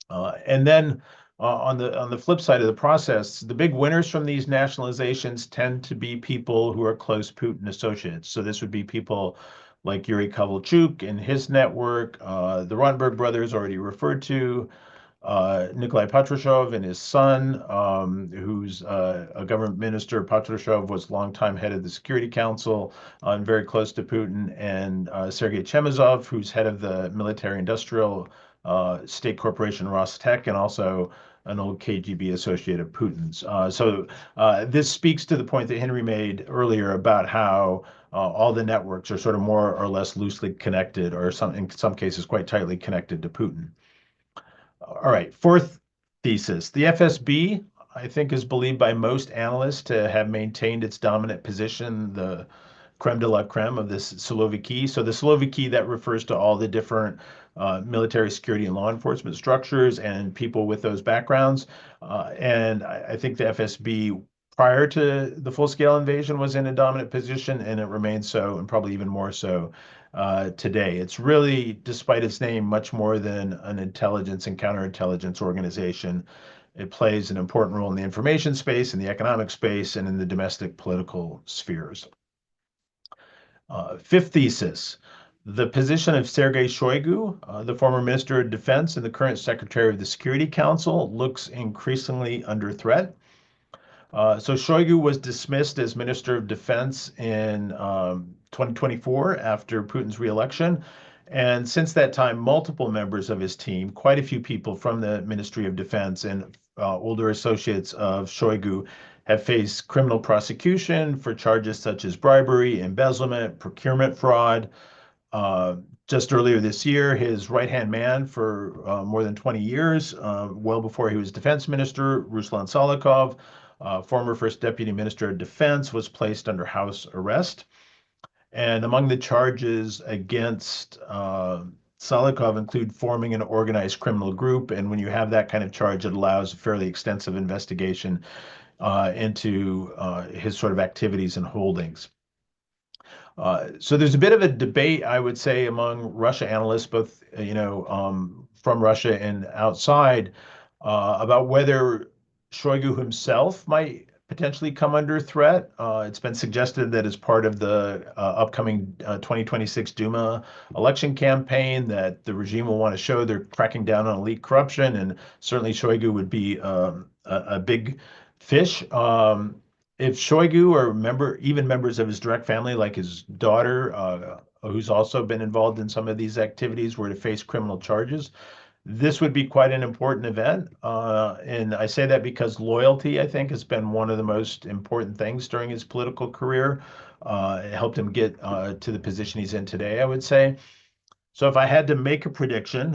And then on the flip side of the process, the big winners from these nationalizations tend to be people who are close Putin associates. So this would be people like Yuri Kovalchuk and his network, the Rotenberg brothers already referred to, Nikolai Patrushev and his son, who's a government minister. Patrushev was longtime head of the Security Council and very close to Putin, and Sergei Chemezov, who's head of the military-industrial state corporation Rostec, and also an old KGB associate of Putin's. This speaks to the point that Henry made earlier about how all the networks are sort of more or less loosely connected, or in some cases quite tightly connected to Putin. All right, fourth thesis. The FSB, I think, is believed by most analysts to have maintained its dominant position, the creme de la creme of this Siloviki. So the Siloviki, that refers to all the different military security and law enforcement structures and people with those backgrounds. And I think the FSB, prior to the full-scale invasion, was in a dominant position, and it remains so, and probably even more so today. It's really, despite its name, much more than an intelligence and counterintelligence organization. It plays an important role in the information space, in the economic space, and in the domestic political spheres. Fifth thesis. The position of Sergei Shoigu, the former Minister of Defense and the current Secretary of the Security Council, looks increasingly under threat. So Shoigu was dismissed as Minister of Defense in 2024 after Putin's reelection. And since that time, multiple members of his team, quite a few people from the Ministry of Defense and older associates of Shoigu, have faced criminal prosecution for charges such as bribery, embezzlement, procurement fraud. Just earlier this year, his right-hand man for more than 20 years, well before he was defense minister, Ruslan Salakov, former first deputy minister of defense, was placed under house arrest. And among the charges against Salakov include forming an organized criminal group. And when you have that kind of charge, it allows a fairly extensive investigation into his sort of activities and holdings. So there's a bit of a debate, I would say, among Russia analysts, both from Russia and outside, about whether Shoigu himself might potentially come under threat. It's been suggested that as part of the upcoming 2026 Duma election campaign, that the regime will want to show they're cracking down on elite corruption, and certainly Shoigu would be a big fish. If Shoigu or even members of his direct family, like his daughter, who's also been involved in some of these activities, were to face criminal charges, this would be quite an important event. And I say that because loyalty, I think, has been one of the most important things during his political career. It helped him get to the position he's in today, I would say. So if I had to make a prediction,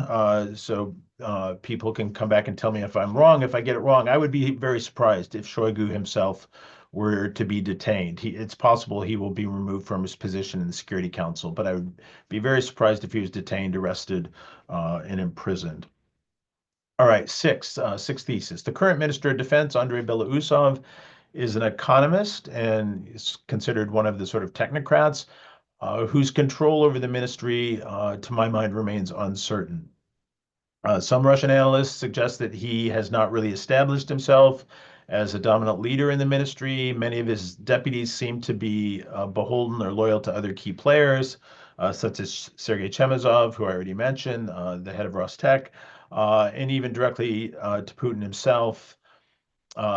people can come back and tell me if I'm wrong. If I get it wrong, I would be very surprised if Shoigu himself were to be detained. It's possible he will be removed from his position in the Security Council, but I would be very surprised if he was detained, arrested, and imprisoned. All right, sixth thesis. The current Minister of Defense, Andrei Belousov, is an economist and is considered one of the sort of technocrats whose control over the ministry, to my mind, remains uncertain. Some Russian analysts suggest that he has not really established himself as a dominant leader in the ministry. Many of his deputies seem to be beholden or loyal to other key players, such as Sergei Chemezov, who I already mentioned, the head of Rostec, and even directly to Putin himself,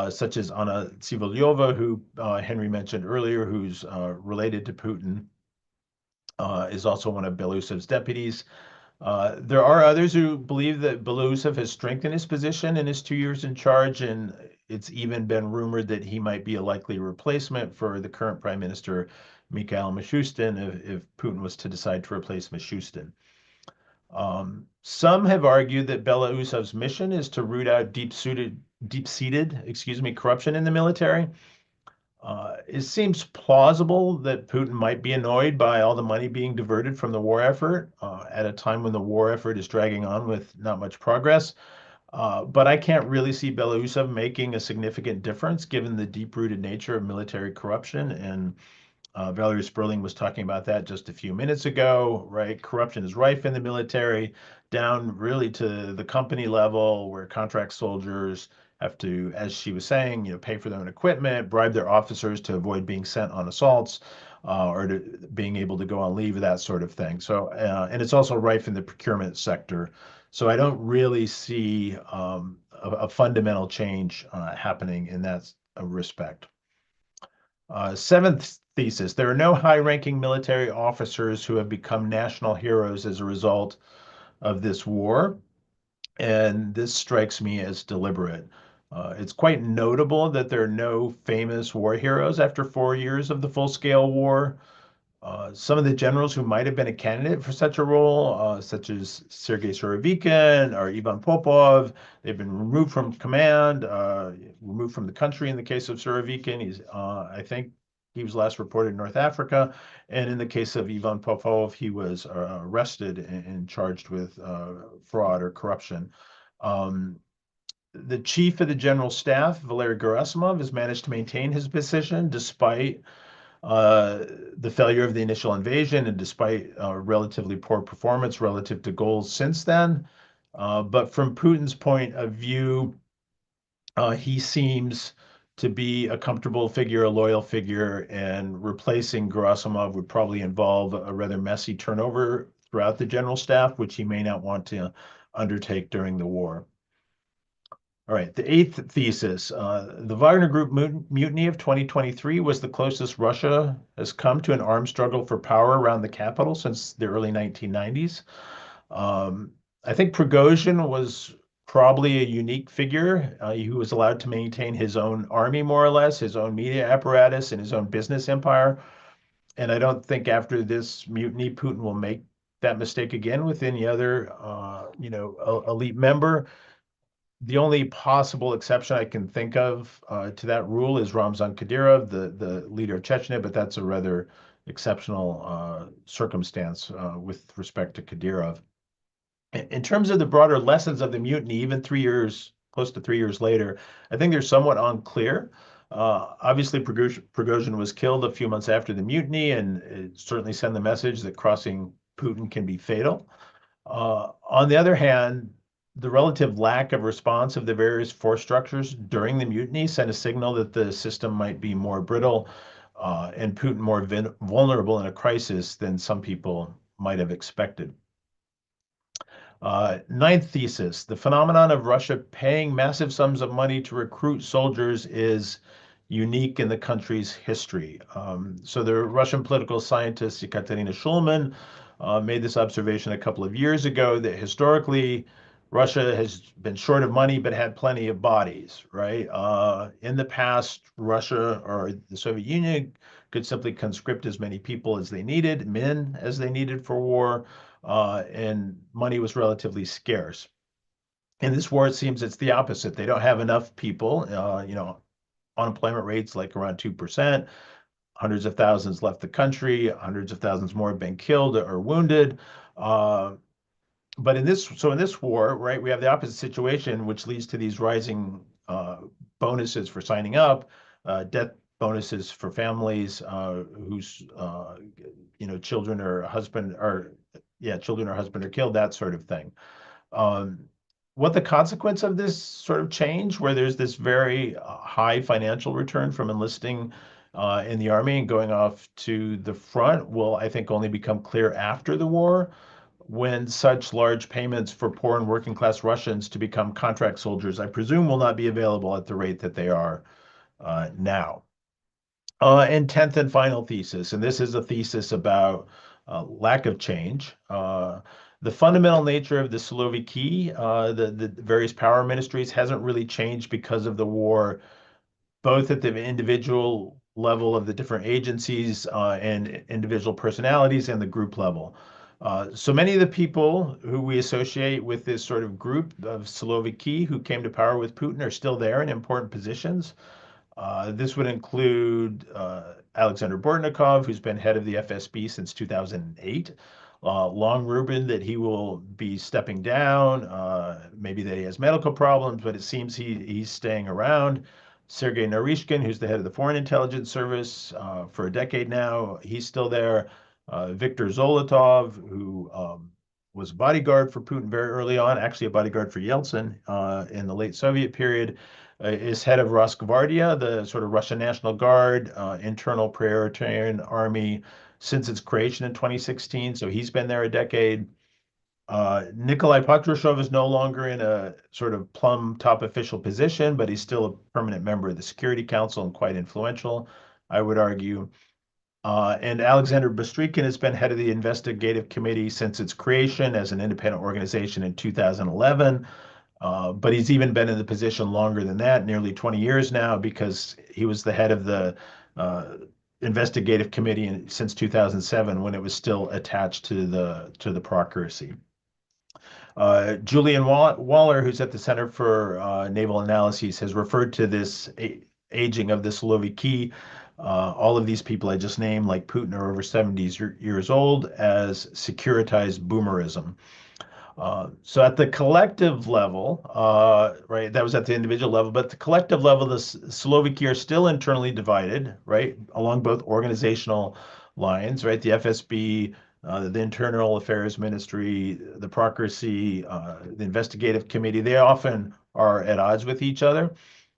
such as Anna Tsivolyova, who Henry mentioned earlier, who's related to Putin, is also one of Belousov's deputies. There are others who believe that Belousov has strengthened his position in his 2 years in charge, and it's even been rumored that he might be a likely replacement for the current Prime Minister, Mikhail Mishustin, if Putin was to decide to replace Mishustin. Some have argued that Belousov's mission is to root out deep-seated corruption in the military. It seems plausible that Putin might be annoyed by all the money being diverted from the war effort at a time when the war effort is dragging on with not much progress. But I can't really see Belousov making a significant difference given the deep-rooted nature of military corruption. And Valerie Sperling was talking about that just a few minutes ago, right? Corruption is rife in the military, down really to the company level, where contract soldiers have to, as she was saying, pay for their own equipment, bribe their officers to avoid being sent on assaults, or to being able to go on leave, that sort of thing. So, and it's also rife in the procurement sector. So I don't really see a fundamental change happening in that respect. Seventh thesis, there are no high-ranking military officers who have become national heroes as a result of this war. And this strikes me as deliberate. It's quite notable that there are no famous war heroes after 4 years of the full-scale war. Some of the generals who might have been a candidate for such a role, such as Sergei Surovikin or Ivan Popov, they've been removed from command, removed from the country in the case of Surovikin. I think he was last reported in North Africa. And in the case of Ivan Popov, he was arrested and charged with fraud or corruption. The chief of the general staff, Valery Gerasimov, has managed to maintain his position despite the failure of the initial invasion and despite relatively poor performance relative to goals since then. But from Putin's point of view, he seems to be a comfortable figure, a loyal figure, and replacing Gerasimov would probably involve a rather messy turnover throughout the general staff, which he may not want to undertake during the war. All right, the eighth thesis. The Wagner Group mutiny of 2023 was the closest Russia has come to an armed struggle for power around the capital since the early 1990s. I think Prigozhin was probably a unique figure. He was allowed to maintain his own army, more or less, his own media apparatus, and his own business empire. And I don't think after this mutiny, Putin will make that mistake again with any other, elite member. The only possible exception I can think of to that rule is Ramzan Kadyrov, the leader of Chechnya, but that's a rather exceptional circumstance with respect to Kadyrov. In terms of the broader lessons of the mutiny, even 3 years, close to 3 years later, I think they're somewhat unclear. Obviously, Prigozhin was killed a few months after the mutiny, and it certainly sent the message that crossing Putin can be fatal. On the other hand, the relative lack of response of the various force structures during the mutiny sent a signal that the system might be more brittle and Putin more vulnerable in a crisis than some people might have expected. Ninth thesis, the phenomenon of Russia paying massive sums of money to recruit soldiers is unique in the country's history. So the Russian political scientist Ekaterina Shulman made this observation a couple of years ago that historically Russia has been short of money but had plenty of bodies, right? In the past, Russia or the Soviet Union could simply conscript as many people as they needed, men as they needed for war, and money was relatively scarce. In this war, it seems it's the opposite. They don't have enough people, unemployment rates like around 2%. Hundreds of thousands left the country. Hundreds of thousands more have been killed or wounded. But in this war, right, we have the opposite situation, which leads to these rising bonuses for signing up, death bonuses for families whose children or husband are killed, that sort of thing. What the consequence of this sort of change, where there's this very high financial return from enlisting in the army and going off to the front, will, I think, only become clear after the war, when such large payments for poor and working class Russians to become contract soldiers, I presume, will not be available at the rate that they are now. And 10th and final thesis, and this is a thesis about lack of change. The fundamental nature of the Siloviki, the various power ministries, hasn't really changed because of the war, both at the individual level of the different agencies and individual personalities and the group level. So many of the people who we associate with this sort of group of Siloviki who came to power with Putin are still there in important positions. This would include Alexander Bortnikov, who's been head of the FSB since 2008. Long rumored that he will be stepping down, maybe that he has medical problems, but it seems he's staying around. Sergei Narishkin, who's the head of the Foreign Intelligence Service for a decade now, he's still there. Viktor Zolotov, who was a bodyguard for Putin very early on, actually a bodyguard for Yeltsin in the late Soviet period, is head of Rosgvardia, the sort of Russian National Guard, internal Praetorian Army since its creation in 2016. So he's been there a decade. Nikolai Patrushev is no longer in a sort of plum top official position, but he's still a permanent member of the Security Council and quite influential, I would argue. And Alexander Bostrykin has been head of the investigative committee since its creation as an independent organization in 2011. But he's even been in the position longer than that, nearly 20 years now, because he was the head of the investigative committee since 2007, when it was still attached to the Procuracy. Julian Waller, who's at the Center for Naval Analyses, has referred to this aging of the Siloviki. All of these people I just named, like Putin, are over 70 years old, as securitized boomerism. So at the collective level, right, that was at the individual level, but at the collective level, the Siloviki are still internally divided, right, along both organizational lines, right, the FSB, the Internal Affairs Ministry, the Procuracy, the Investigative Committee, they often are at odds with each other.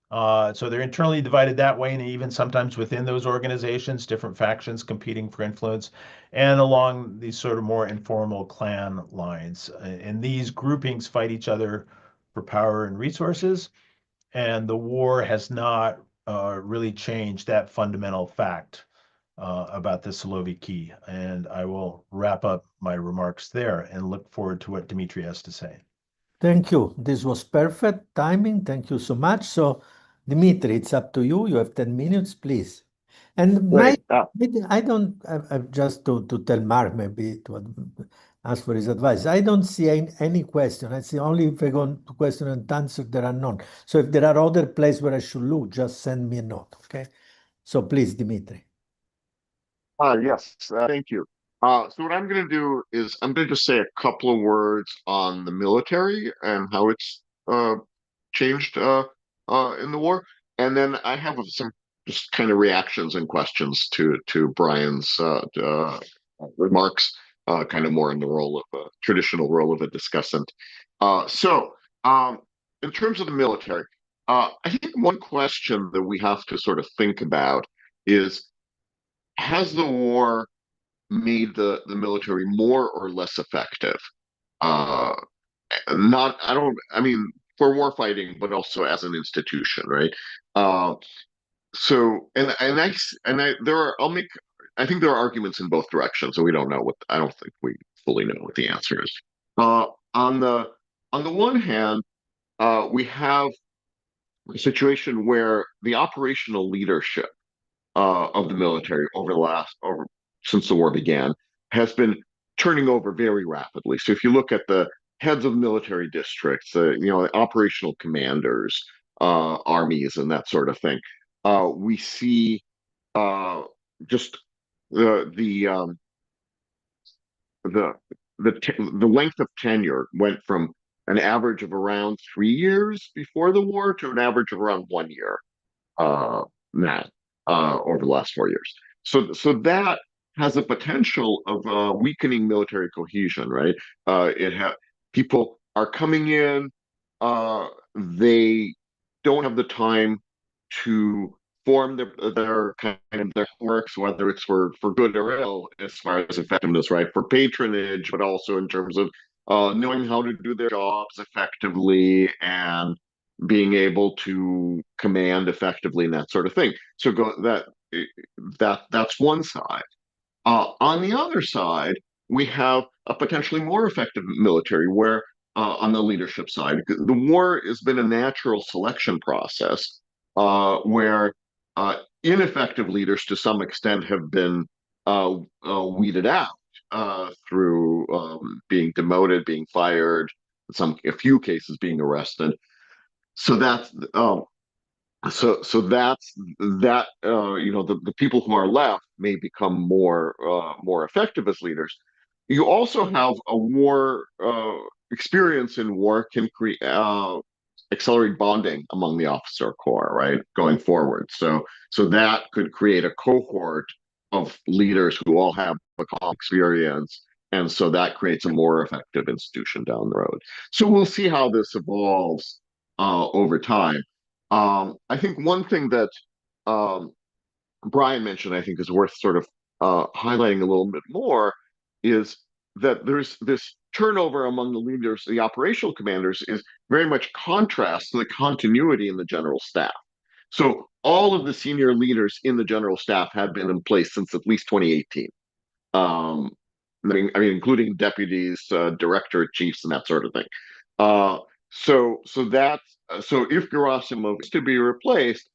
So they're internally divided that way, and even sometimes within those organizations, different factions competing for influence, and along these sort of more informal clan lines. And these groupings fight each other for power and resources, and the war has not really changed that fundamental fact about the Siloviki. And I will wrap up my remarks there and look forward to what Dmitry has to say. Thank you. This was perfect timing. Thank you so much. So, Dimitri, it's up to you. You have 10 minutes, please. And Great. I don't, just to tell Mark, maybe to ask for his advice. I don't see any question. I see only if I go to question and answer, there are none. So if there are other places where I should look, just send me a note, okay? So please, Dimitri. Yes, thank you. So what I'm going to do is I'm going to just say a couple of words on the military and how it's changed in the war, and then I have some just kind of reactions and questions to Brian's remarks, kind of more in the role of a traditional role of a discussant. So in terms of the military, I think one question that we have to sort of think about is, has the war made the military more or less effective? Uh, not, I don't, I mean, for war fighting, but also as an institution, right? So, there are, I think there are arguments in both directions, so we don't know I don't think we fully know what the answer is. Uh, on the, on the one hand, we have a situation where the operational leadership of the military since the war began has been turning over very rapidly. So if you look at the heads of military districts, operational commanders, armies, and that sort of thing, we see just the the the length of tenure went from an average of around 3 years before the war to an average of around 1 year now, over the last 4 years. So that has a potential of weakening military cohesion, right? People are coming in, they don't have the time to form their kind of their works, whether it's for good or ill, as far as effectiveness, right? For patronage, but also in terms of knowing how to do their jobs effectively and being able to command effectively and that sort of thing. So that's one side. On the other side, we have a potentially more effective military where, on the leadership side, the war has been a natural selection process where ineffective leaders to some extent have been weeded out through being demoted, being fired, a few cases being arrested. So that's that's that. The people who are left may become more effective as leaders. You also have a war experience in war can create accelerate bonding among the officer corps, right, going forward. So that could create a cohort of leaders who all have a common experience, and so that creates a more effective institution down the road. So we'll see how this evolves over time. I think one thing that Brian mentioned, I think, is worth sort of highlighting a little bit more, is that there's this turnover among the leaders, the operational commanders, is very much contrast to the continuity in the general staff. So all of the senior leaders in the general staff had been in place since at least 2018. I mean, including deputies, director chiefs, and that sort of thing. Uh, so if Gerasimov is to be replaced,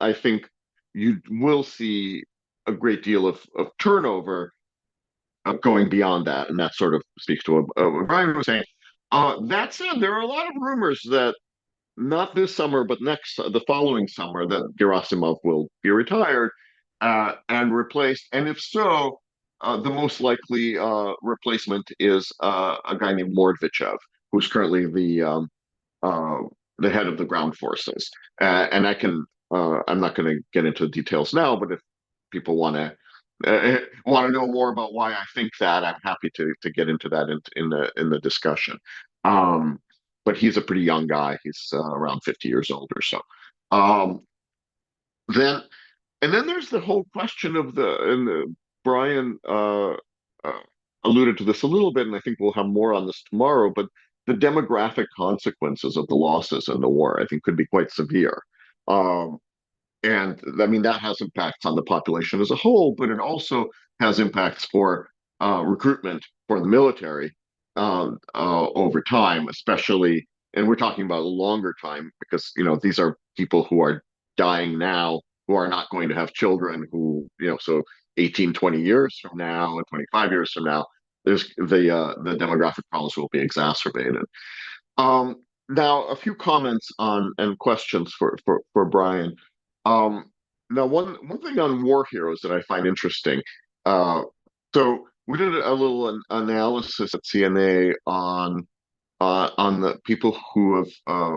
I think you will see a great deal of turnover going beyond that, and that sort of speaks to what Brian was saying. That said, there are a lot of rumors that not this summer, but the following summer, that Gerasimov will be retired and replaced. And if so, the most likely replacement is a guy named Mordvichev, who's currently the head of the ground forces. And I'm not going to get into the details now, but if people want to know more about why I think that, I'm happy to get into that in the discussion. But he's a pretty young guy. He's around 50 years old or so. Um, then and then there's the whole question of Brian alluded to this a little bit, and I think we'll have more on this tomorrow. But the demographic consequences of the losses in the war, I think, could be quite severe. Um, and I mean, that has impacts on the population as a whole, but it also has impacts for recruitment for the military over time, especially. And we're talking about a longer time because, these are people who are dying now, who are not going to have children, so 18, 20 years from now and 25 years from now, there's the demographic problems will be exacerbated. Now, a few comments on and questions for Brian. Now, one thing on war heroes that I find interesting. So we did a little analysis at CNA on the people who have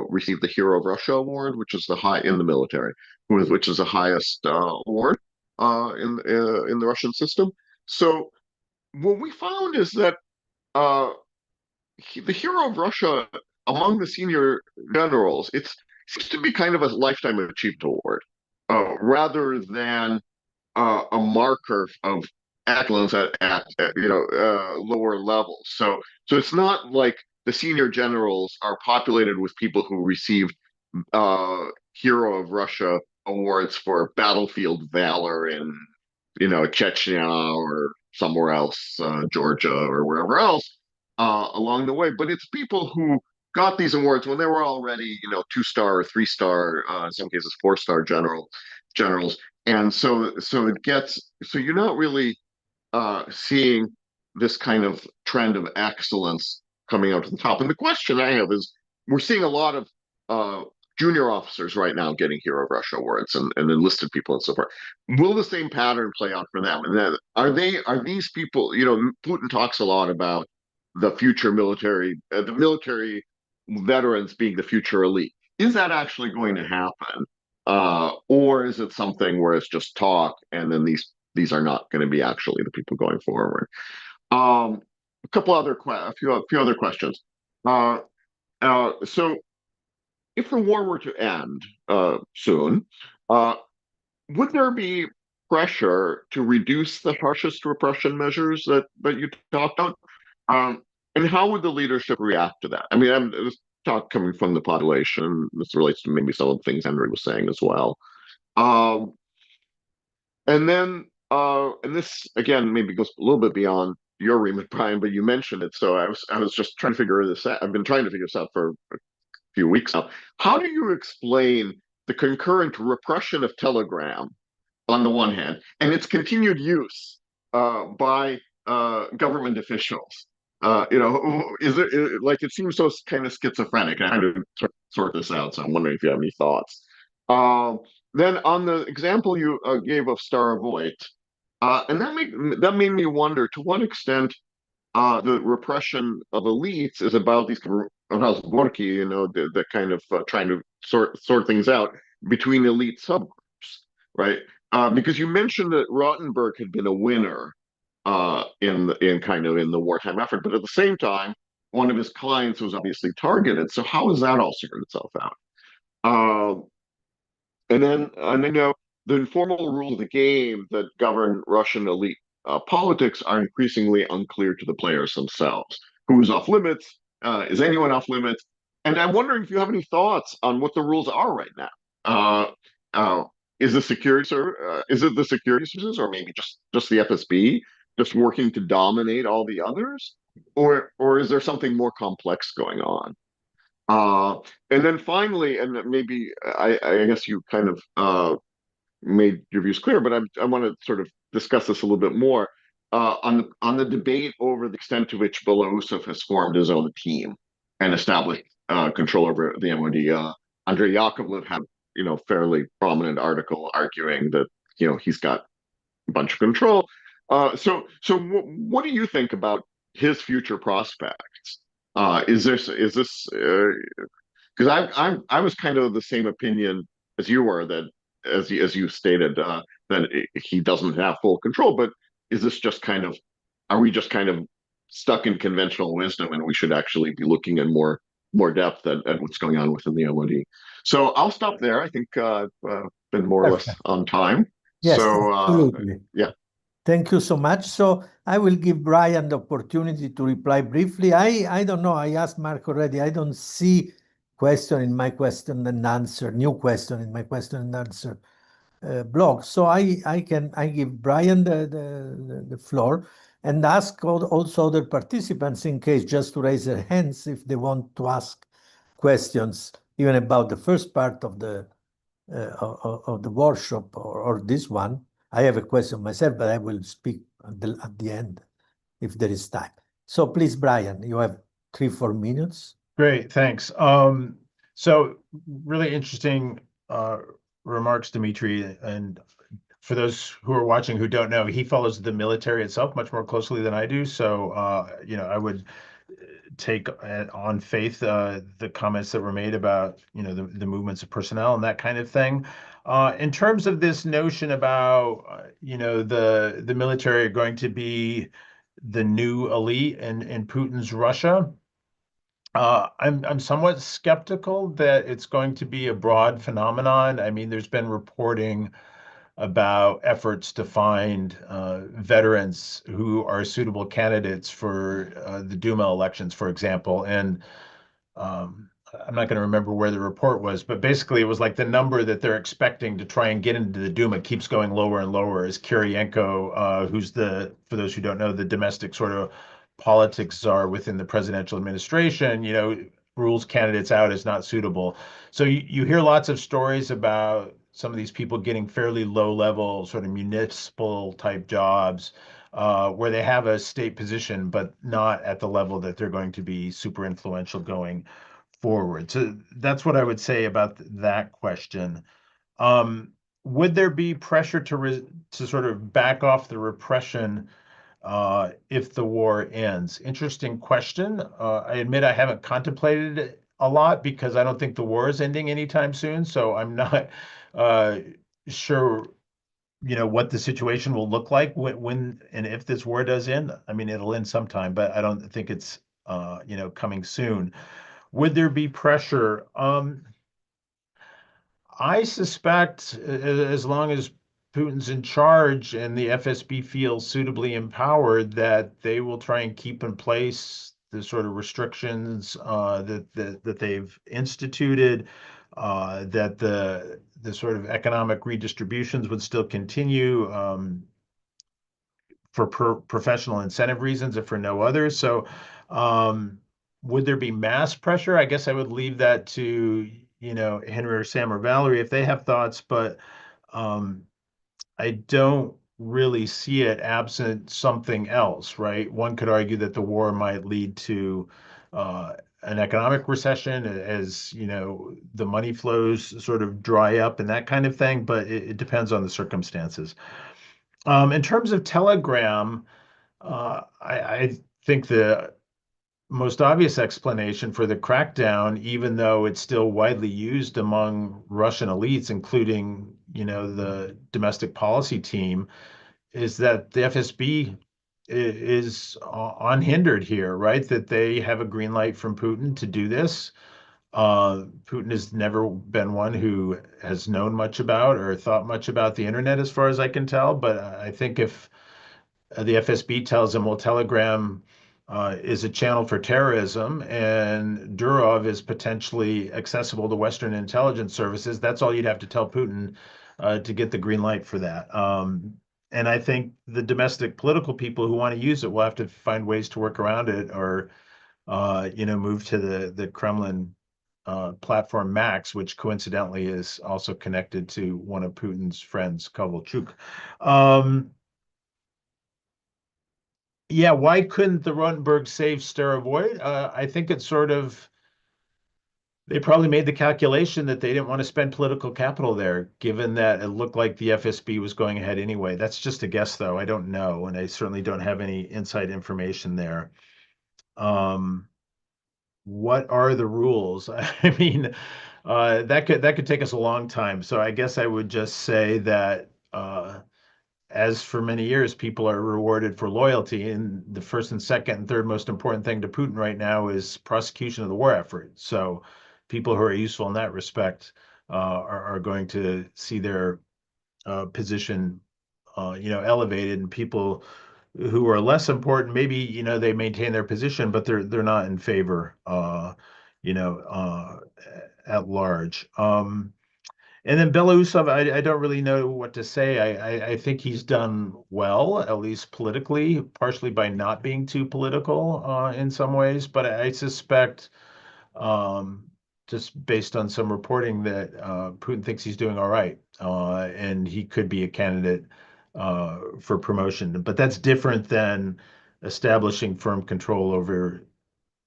received the Hero of Russia award, which is the high in the military, which is the highest award in the Russian system. So what we found is that the Hero of Russia among the senior generals, it seems to be kind of a lifetime achievement award, rather than a marker of excellence at lower levels. So it's not like the senior generals are populated with people who received Hero of Russia awards for battlefield valor in Chechnya or somewhere else, Georgia or wherever else along the way. But it's people who got these awards when they were already 2-star or 3-star, in some cases 4-star generals. And so you're not really seeing this kind of trend of excellence coming out to the top. And the question I have is, we're seeing a lot of junior officers right now getting Hero of Russia awards and enlisted people and so forth. Will the same pattern play out for them? And then are these people? Putin talks a lot about the future military, the military veterans being the future elite. Is that actually going to happen, or is it something where it's just talk, and then these are not going to be actually the people going forward? A few other questions. So if the war were to end soon, would there be pressure to reduce the harshest repression measures that you talked about? And how would the leadership react to that? I mean, this talk coming from the population. This relates to maybe some of the things Henry was saying as well. And then, and this again maybe goes a little bit beyond your remit, Brian, but you mentioned it, so I was just trying to figure this out. I've been trying to figure this out for a few weeks now. How do you explain the concurrent repression of Telegram on the one hand, and its continued use by government officials? It seems so kind of schizophrenic. I'm trying to sort this out, so I'm wondering if you have any thoughts. Then on the example you gave of Starovoyt, and that made me wonder to what extent the repression of elites is about these Gorky, the kind of trying to sort things out between elite subgroups, right? Because you mentioned that Rottenberg had been a winner in the wartime effort, but at the same time, one of his clients was obviously targeted. So how is that all sorted itself out? And then the informal rules of the game that govern Russian elite politics are increasingly unclear to the players themselves. Who's off limits? Is anyone off limits? And I'm wondering if you have any thoughts on what the rules are right now. is the is it the security services, or maybe just the FSB just working to dominate all the others, or is there something more complex going on? And then finally, and maybe I guess you kind of made your views clear, but I want to sort of discuss this a little bit more on the debate over the extent to which Belousov has formed his own team and established control over the MOD. Andrei Yakovlev had fairly prominent article arguing that he's got a bunch of control. So what do you think about his future prospects? Is this because I was kind of the same opinion as you were, that as you stated, that he doesn't have full control. But is this just kind of, are we just kind of stuck in conventional wisdom, and we should actually be looking in more depth at what's going on within the MOD? So I'll stop there. I think been more or less Perfect. on time. Yes, So absolutely. yeah. Thank you so much. So I will give Brian the opportunity to reply briefly. I don't know. I asked Mark already. I don't see question in my question and answer, new question in my question and answer blog. So I give Brian the floor and ask also other participants in case just to raise their hands if they want to ask questions, even about the first part of the workshop or this one. I have a question myself, but I will speak at the end if there is time. So please, Brian, you have 3-4 minutes. Great, thanks. So really interesting remarks, Dimitri. And for those who are watching who don't know, he follows the military itself much more closely than I do. So, I would take on faith the comments that were made about, the movements of personnel and that kind of thing. In terms of this notion about, the military are going to be the new elite in Putin's Russia, I'm somewhat skeptical that it's going to be a broad phenomenon. I mean, there's been reporting about efforts to find veterans who are suitable candidates for the Duma elections, for example. And I'm not going to remember where the report was, but basically it was like the number that they're expecting to try and get into the Duma keeps going lower and lower as Kiriyenko, who's for those who don't know, the domestic sort of politics czar within the presidential administration, rules candidates out as not suitable. So you hear lots of stories about some of these people getting fairly low level sort of municipal type jobs where they have a state position, but not at the level that they're going to be super influential going forward. So that's what I would say about that question. Would there be pressure to sort of back off the repression if the war ends? Interesting question. I admit I haven't contemplated it a lot because I don't think the war is ending anytime soon. So I'm not sure, what the situation will look like when and if this war does end. I mean, it'll end sometime, but I don't think it's coming soon. Would there be pressure? I suspect as long as Putin's in charge and the FSB feels suitably empowered, that they will try and keep in place the sort of restrictions that they've instituted, that the sort of economic redistributions would still continue for professional incentive reasons, if for no others. So, would there be mass pressure? I guess I would leave that to Henry or Sam or Valerie if they have thoughts, but I don't really see it absent something else, right? One could argue that the war might lead to an economic recession as the money flows sort of dry up and that kind of thing, but it depends on the circumstances. In terms of Telegram, I think the most obvious explanation for the crackdown, even though it's still widely used among Russian elites, including, the domestic policy team, is that the FSB is unhindered here, right? That they have a green light from Putin to do this. Putin has never been one who has known much about or thought much about the internet, as far as I can tell. But I think if the FSB tells him, well, Telegram is a channel for terrorism and Durov is potentially accessible to Western intelligence services, that's all you'd have to tell Putin to get the green light for that. And I think the domestic political people who want to use it will have to find ways to work around it, or move to the Kremlin platform Max, which coincidentally is also connected to one of Putin's friends, Kovalchuk. Yeah, why couldn't the Rotenberg save Starovoy? I think it's sort of, they probably made the calculation that they didn't want to spend political capital there, given that it looked like the FSB was going ahead anyway. That's just a guess, though. I don't know, and I certainly don't have any inside information there. What are the rules? I mean, that could take us a long time. So I guess I would just say that as for many years, people are rewarded for loyalty, and the first and second and third most important thing to Putin right now is prosecution of the war effort. So people who are useful in that respect are going to see their position, elevated, and people who are less important, maybe, they maintain their position, but they're not in favor, you know, uh, at large. And then Belousov, I don't really know what to say. I think he's done well, at least politically, partially by not being too political in some ways. But I suspect, um, just based on some reporting, that Putin thinks he's doing all right, and he could be a candidate for promotion. But that's different than establishing firm control over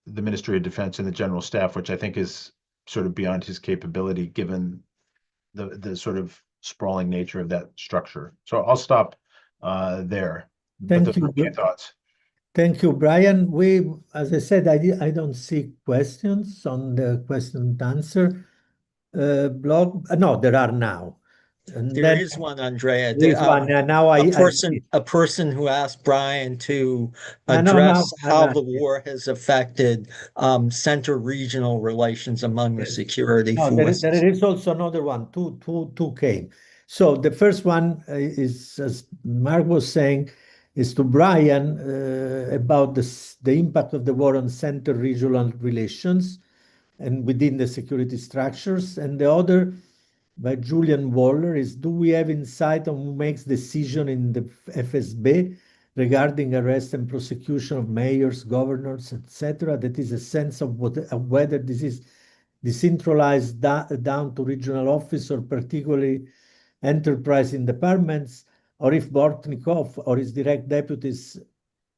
the Ministry of Defense and the General Staff, which I think is sort of beyond his capability, given the sort of sprawling nature of that structure. So I'll stop there. But Thank those are you. my thoughts. Thank you, Brian. As I said, I don't see questions on the question and answer blog. No, there are now. And There then is one, Andrea. there is one. Now I see. A person who asked Brian to No, address how no. the war has affected center regional relations among the Yes. security No, forces. there is also another one. Two came. So the first one is, as Mark was saying, is to Brian about the impact of the war on center regional relations and within the security structures. And the other by Julian Waller is, do we have insight on who makes decision in the FSB regarding arrest and prosecution of mayors, governors, etc.? That is a sense of whether this is decentralized down to regional office or particularly enterprising departments, or if Bortnikov or his direct deputies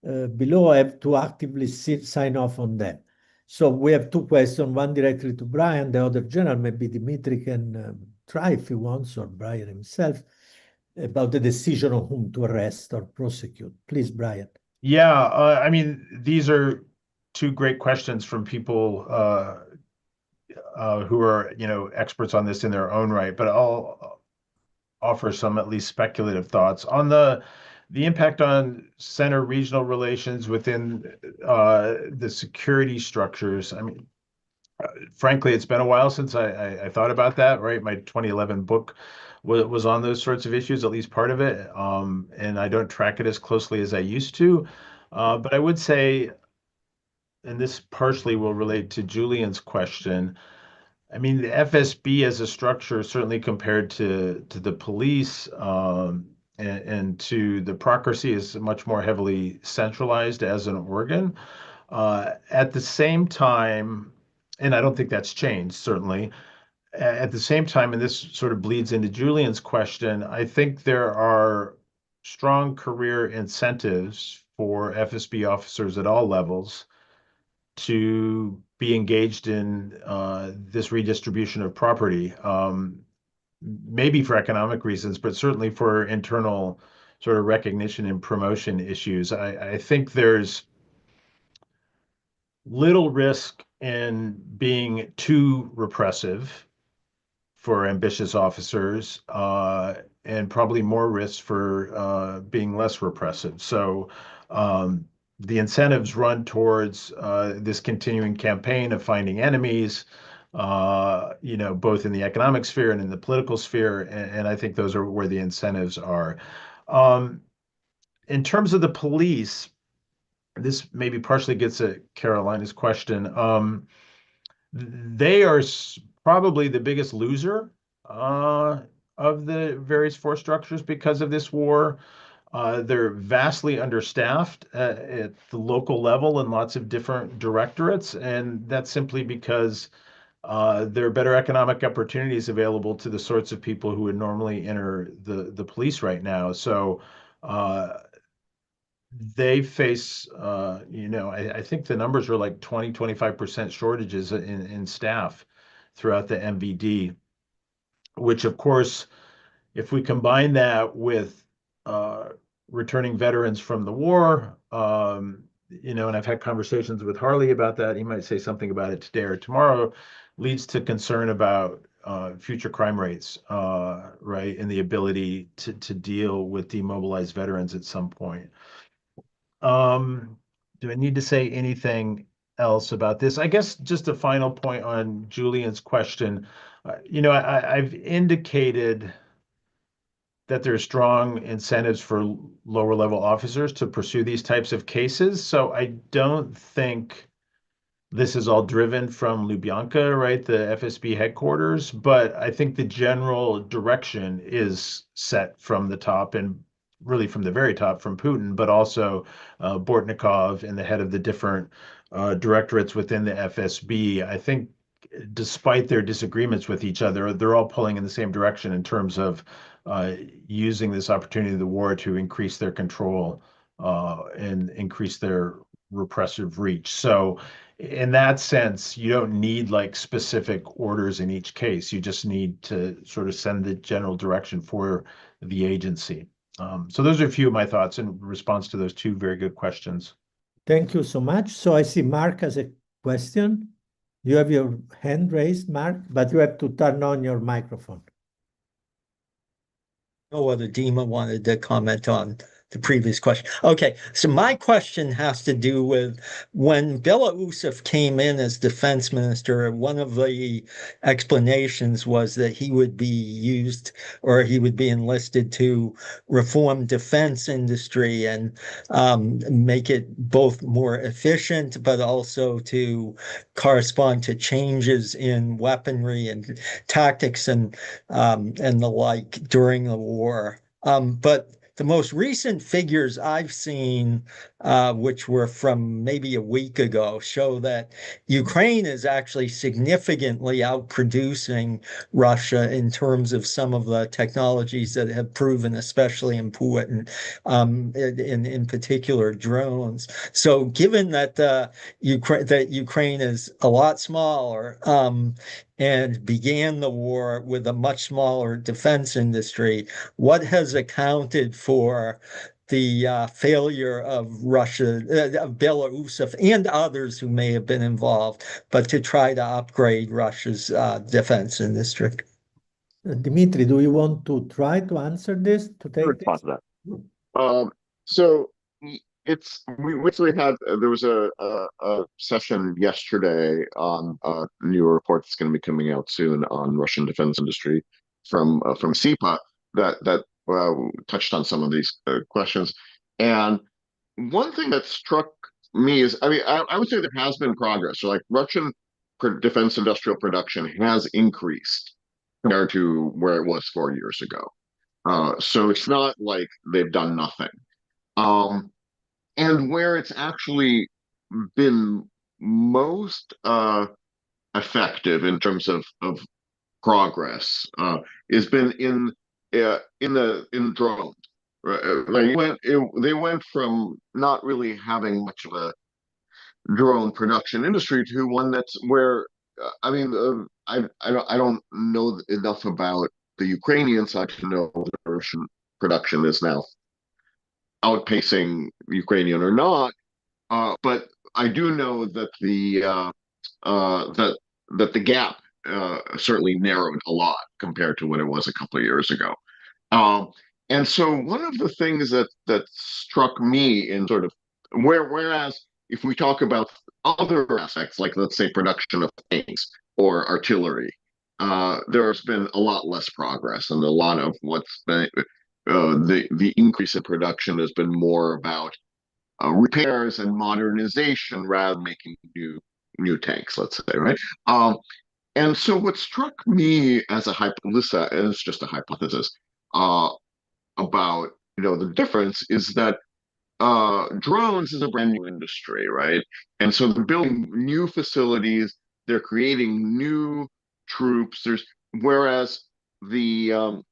below have to actively sign off on them. So we have two questions, one directly to Brian, the other general, maybe Dimitri can try if he wants, or Brian himself, about the decision on whom to arrest or prosecute. Please, Brian. Yeah, I mean, these are two great questions from people who are, experts on this in their own right. But I'll offer some at least speculative thoughts on the impact on center regional relations within the security structures. I mean, frankly, it's been a while since I thought about that, right? My 2011 book was on those sorts of issues, at least part of it. And I don't track it as closely as I used to. But I would say, and this partially will relate to Julian's question, I mean, the FSB as a structure, certainly compared to the police, and to the bureaucracy, is much more heavily centralized as an organ. At the same time, and I don't think that's changed, certainly. At the same time, and this sort of bleeds into Julian's question, I think there are strong career incentives for FSB officers at all levels to be engaged in this redistribution of property, maybe for economic reasons, but certainly for internal sort of recognition and promotion issues. I think there's little risk in being too repressive for ambitious officers, and probably more risk for being less repressive. So the incentives run towards this continuing campaign of finding enemies, both in the economic sphere and in the political sphere. And I think those are where the incentives are. In terms of the police, this maybe partially gets at Carolina's question. They are probably the biggest loser of the various force structures because of this war. They're vastly understaffed at the local level in lots of different directorates, and that's simply because there are better economic opportunities available to the sorts of people who would normally enter the police right now. So they face, I think the numbers are like 25% shortages in staff throughout the MVD, which of course, if we combine that with returning veterans from the war, and I've had conversations with Harley about that. He might say something about it today or tomorrow, leads to concern about future crime rates, right, and the ability to deal with demobilized veterans at some point. Do I need to say anything else about this? I guess just a final point on Julian's question. I've indicated that there are strong incentives for lower level officers to pursue these types of cases. So I don't think this is all driven from Lubyanka, right, the FSB headquarters, but I think the general direction is set from the top and really from the very top from Putin, but also Bortnikov and the head of the different directorates within the FSB. I think despite their disagreements with each other, they're all pulling in the same direction in terms of using this opportunity of the war to increase their control and increase their repressive reach. So in that sense, you don't need like specific orders in each case. You just need to sort of send the general direction for the agency. So those are a few of my thoughts in response to those two very good questions. Thank you so much. So I see Mark has a question. You have your hand raised, Mark, but you have to turn on your microphone. No other Dima wanted to comment on the previous question. Okay, so my question has to do with when Belousov came in as defense minister, one of the explanations was that he would be used or he would be enlisted to reform defense industry and make it both more efficient, but also to correspond to changes in weaponry and tactics and the like during the war. But the most recent figures I've seen, which were from maybe a week ago, show that Ukraine is actually significantly outproducing Russia in terms of some of the technologies that have proven especially important, in particular drones. So, given that Ukraine is a lot smaller, and began the war with a much smaller defense industry, what has accounted for the failure of Russia, of Belarus, and others who may have been involved, but to try to upgrade Russia's defense industry? Dmitry, do you want to try to answer this, to take this? So we actually had there was a session yesterday on a new report that's going to be coming out soon on Russian defense industry from SIPA that touched on some of these questions. And one thing that struck me is, I would say there has been progress. So like Russian defense industrial production has increased compared to where it was 4 years ago. So it's not like they've done nothing. And where it's actually been most effective in terms of progress has been in drones. Right? They went from not really having much of a drone production industry to one that's where I don't know enough about the Ukrainian side to know the Russian production is now outpacing Ukrainian or not, but I do know that the gap certainly narrowed a lot compared to what it was a couple of years ago. And so one of the things that struck me in sort of whereas if we talk about other aspects, like let's say production of tanks or artillery, there's been a lot less progress, and a lot of what's been the increase in production has been more about repairs and modernization rather than making new tanks, let's say, right? And so what struck me as a hypothesis, and it's just a hypothesis, uh, about the difference is that drones is a brand new industry, right? And so they're building new facilities, they're creating new troops. Whereas the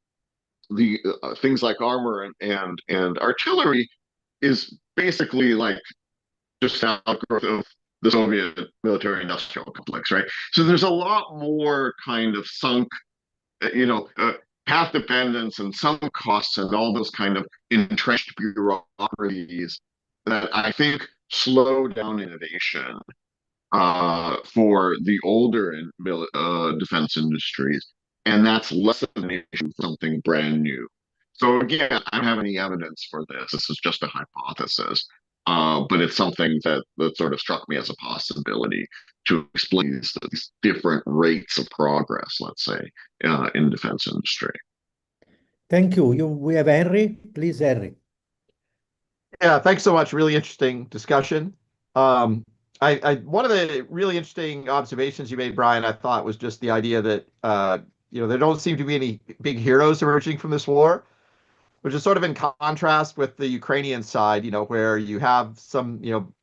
things like armor and artillery is basically like just outgrowth of the Soviet military industrial complex, right? So there's a lot more kind of sunk, you know, uh, path dependence and sunk costs and all those kind of entrenched bureaucracies that I think slow down innovation for the older defense industries, and that's less of an issue for something brand new. So again, I don't have any evidence for this. This is just a hypothesis, but it's something that sort of struck me as a possibility to explain these different rates of progress, let's say, in defense industry. Thank you. We have Henry. Please, Henry. Yeah, thanks so much. Really interesting discussion. One of the really interesting observations you made, Brian, I thought was just the idea that there don't seem to be any big heroes emerging from this war, which is sort of in contrast with the Ukrainian side, where you have some,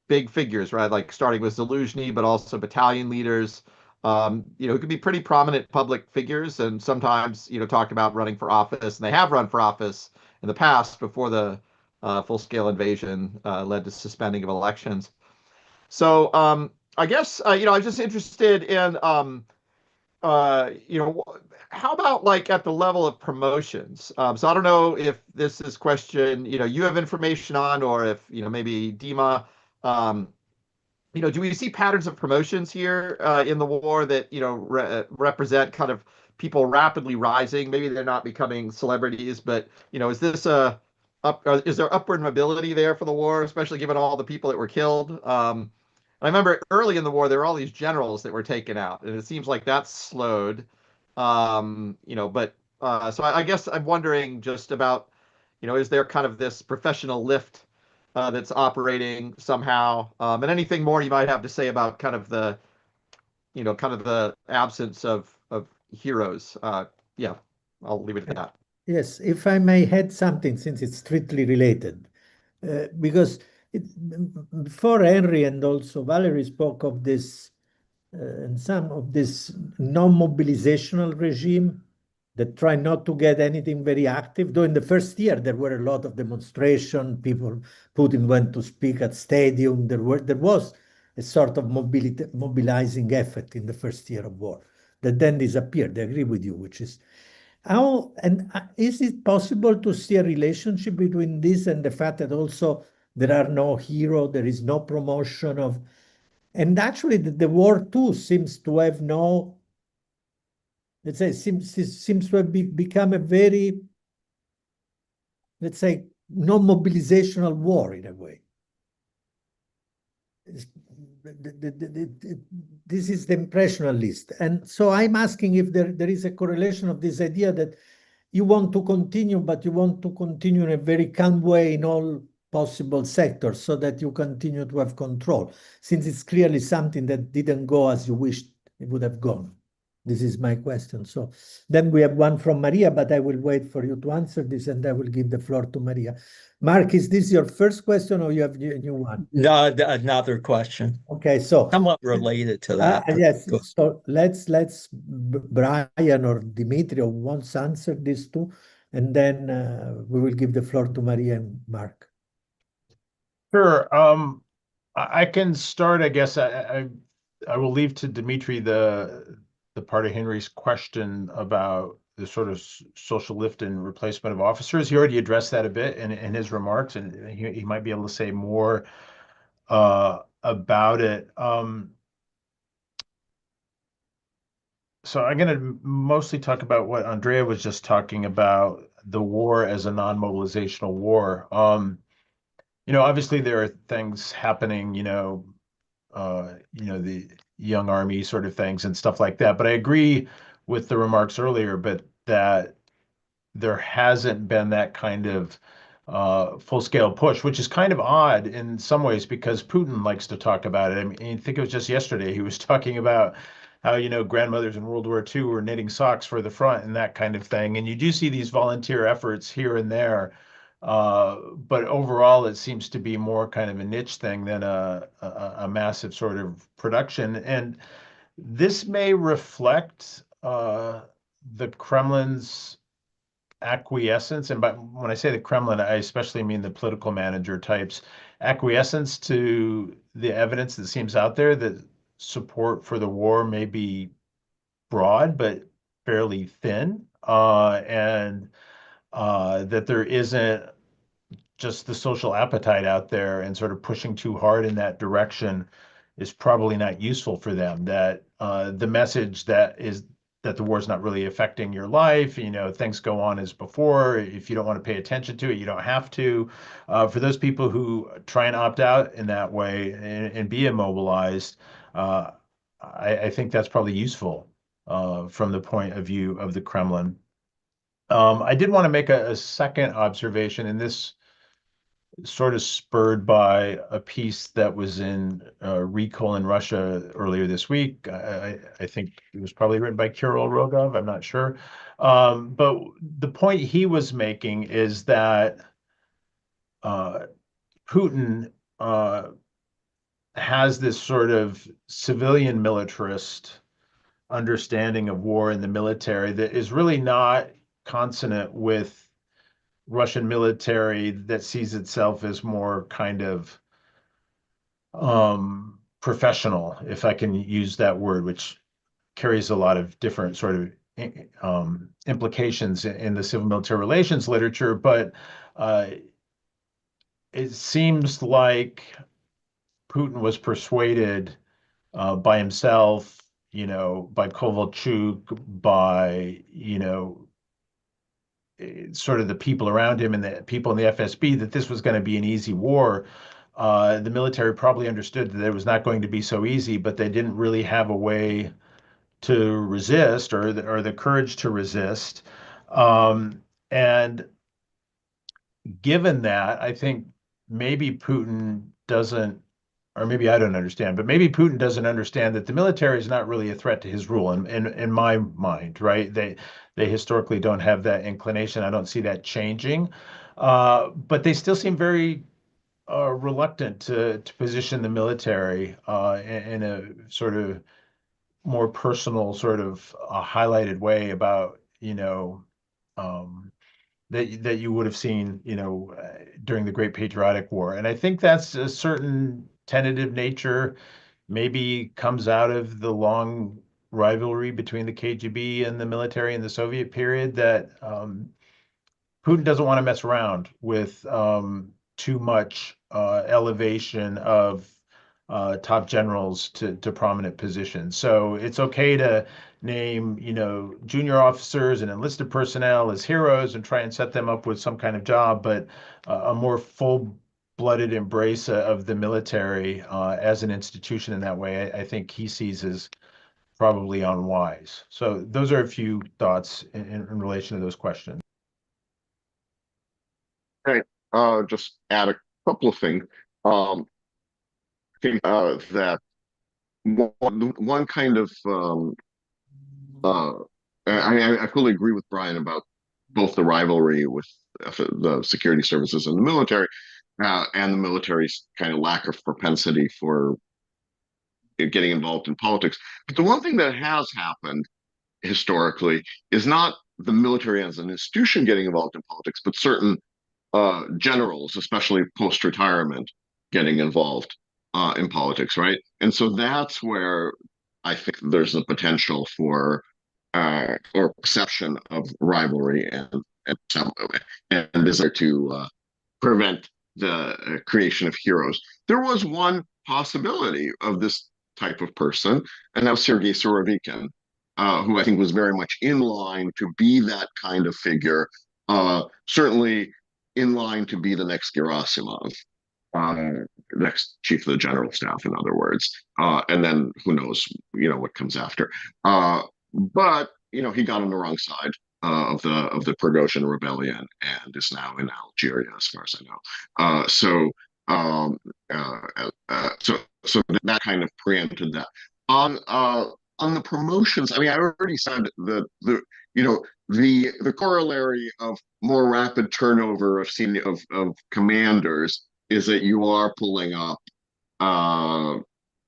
big figures, right? Like starting with Zaluzhny, but also battalion leaders, who could be pretty prominent public figures and sometimes, talk about running for office. And they have run for office in the past before the full-scale invasion led to suspending of elections. So I guess I was just interested in how about like at the level of promotions? So I don't know if this is question you have information on, or if maybe Dima. Do we see patterns of promotions here in the war that represent kind of people rapidly rising? Maybe they're not becoming celebrities, but is this is there upward mobility there for the war, especially given all the people that were killed? I remember early in the war, there were all these generals that were taken out, and it seems like that's slowed. But so I guess I'm wondering just about, is there kind of this professional lift that's operating somehow, and anything more you might have to say about kind of the absence of heroes. Yeah, I'll leave it at that. Yes, if I may add something, since it's strictly related, because before Henry and also Valerie spoke of this and some of this non-mobilizational regime that try not to get anything very active. Though in the first year there were a lot of demonstration, people, Putin went to speak at stadium. There was a sort of mobilizing effort in the first year of war that then disappeared. I agree with you, which is how, and is it possible to see a relationship between this and the fact that also there are no hero, there is no promotion of, and actually the war too seems to have no, let's say, seems to have become a very, let's say, non-mobilizational war in a way. This is the impression at least. And so I'm asking if there is a correlation of this idea that you want to continue, but you want to continue in a very calm way in all possible sectors so that you continue to have control, since it's clearly something that didn't go as you wished it would have gone. This is my question. So then we have one from Maria, but I will wait for you to answer this and I will give the floor to Maria. Mark, is this your first question or you have a new one? No, another question. Okay, so somewhat related to that. Yes, so let's Brian or Dimitri wants to answer this too, and then we will give the floor to Maria and Mark. Sure. I can start. I guess I will leave to Dimitri the part of Henry's question about the sort of social lift and replacement of officers. He already addressed that a bit in his remarks, and he might be able to say more about it. So I'm going to mostly talk about what Andrea was just talking about, the war as a non-mobilizational war. Obviously there are things happening, the young army sort of things and stuff like that. But I agree with the remarks earlier, but that there hasn't been that kind of full-scale push, which is kind of odd in some ways because Putin likes to talk about it. I mean, I think it was just yesterday he was talking about how, grandmothers in World War II were knitting socks for the front and that kind of thing. And you do see these volunteer efforts here and there. But overall, it seems to be more kind of a niche thing than a massive sort of production. And this may reflect the Kremlin's acquiescence, and when I say the Kremlin, I especially mean the political manager types, acquiescence to the evidence that seems out there that support for the war may be broad but fairly thin, and that there isn't just the social appetite out there, and sort of pushing too hard in that direction is probably not useful for them. That the message that the war is not really affecting your life, things go on as before. If you don't want to pay attention to it, you don't have to. For those people who try and opt out in that way and be immobilized, I think that's probably useful from the point of view of the Kremlin. I did want to make a second observation, and this sort of spurred by a piece that was in Recall in Russia earlier this week. I think it was probably written by Kirill Rogov. I'm not sure. But the point he was making is that Putin has this sort of civilian militarist understanding of war and the military that is really not consonant with Russian military, that sees itself as more kind of professional, if I can use that word, which carries a lot of different sort of implications in the civil military relations literature. But it seems like Putin was persuaded by himself, by Kovalchuk, by, sort of the people around him and the people in the FSB, that this was going to be an easy war. The military probably understood that it was not going to be so easy, but they didn't really have a way to resist, or the courage to resist. And given that, I think maybe Putin doesn't, or maybe I don't understand, but maybe Putin doesn't understand that the military is not really a threat to his rule in my mind, right? They historically don't have that inclination. I don't see that changing. But they still seem very reluctant to position the military in a sort of more personal, sort of highlighted way about, that you would have seen, during the Great Patriotic War. And I think that's a certain tentative nature, maybe comes out of the long rivalry between the KGB and the military in the Soviet period, that Putin doesn't want to mess around with too much elevation of top generals to prominent positions. So it's okay to name, junior officers and enlisted personnel as heroes and try and set them up with some kind of job, but a more full-blooded embrace of the military as an institution in that way, I think he sees as probably unwise. So those are a few thoughts in relation to those questions. Okay, just add a couple of things. I think that one kind of I fully agree with Brian about both the rivalry with the security services and the military, and the military's kind of lack of propensity for getting involved in politics. But the one thing that has happened historically is not the military as an institution getting involved in politics, but certain generals, especially post-retirement, getting involved in politics, right? And so that's where I think there's the potential for or perception of rivalry and desire to prevent the creation of heroes. There was one possibility of this type of person, and that was Sergei Surovikin, who I think was very much in line to be that kind of figure, certainly in line to be the next Gerasimov, next chief of the general staff, in other words. And then who knows, what comes after. But he got on the wrong side of the Prigozhin rebellion and is now in Algeria, as far as I know. So that kind of preempted that. On on the promotions, I mean, I already said that the corollary of more rapid turnover of senior of commanders is that you are pulling up uh,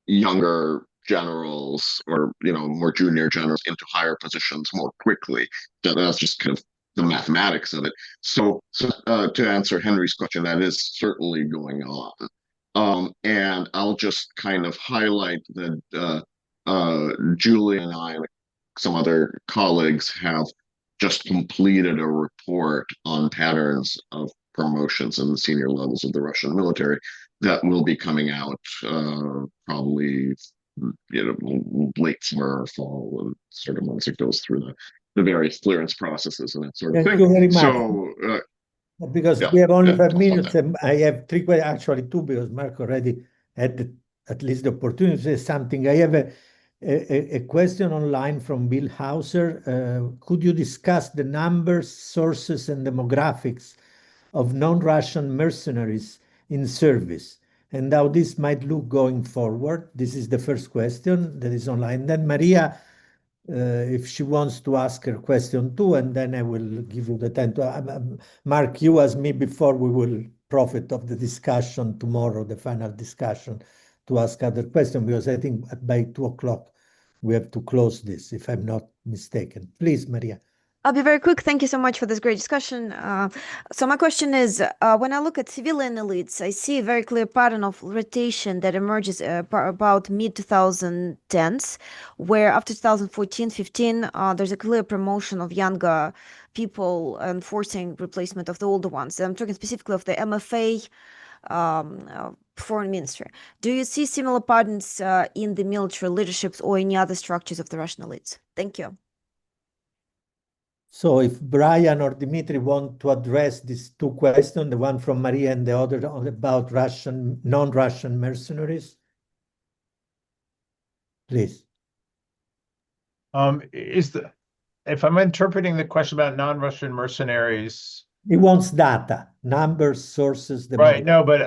younger generals or more junior generals into higher positions more quickly. So that's just kind of the mathematics of it. So to answer Henry's question, that is certainly going on. And I'll just kind of highlight that Julie and I and some other colleagues have just completed a report on patterns of promotions in the senior levels of the Russian military that will be coming out probably late summer or fall, sort of once it goes through the various clearance processes and that sort of Thank thing. you very much. So because yeah, we have only yeah, 5 minutes, and I have three questions, actually two, because Mark already had at least the opportunity to say something. I have a question online from Bill Hauser. Could you discuss the numbers, sources, and demographics of non-Russian mercenaries in service and how this might look going forward? This is the first question that is online. Then Maria, if she wants to ask her question too, and then I will give you the time to. Mark, you asked me before, we will profit of the discussion tomorrow, the final discussion, to ask other questions, because I think by 2 o'clock we have to close this, if I'm not mistaken. Please, Maria. I'll be very quick. Thank you so much for this great discussion. So my question is, when I look at civilian elites, I see a very clear pattern of rotation that emerges about mid-2010s, where after 2014-15, there's a clear promotion of younger people and forcing replacement of the older ones. I'm talking specifically of the MFA, foreign ministry. Do you see similar patterns in the military leaderships or any other structures of the Russian elites? Thank you. So if Brian or Dimitri want to address these two questions, the one from Maria and the other about non-Russian mercenaries, please. If I'm interpreting the question about non-Russian mercenaries, He wants data, numbers, sources. right? No, but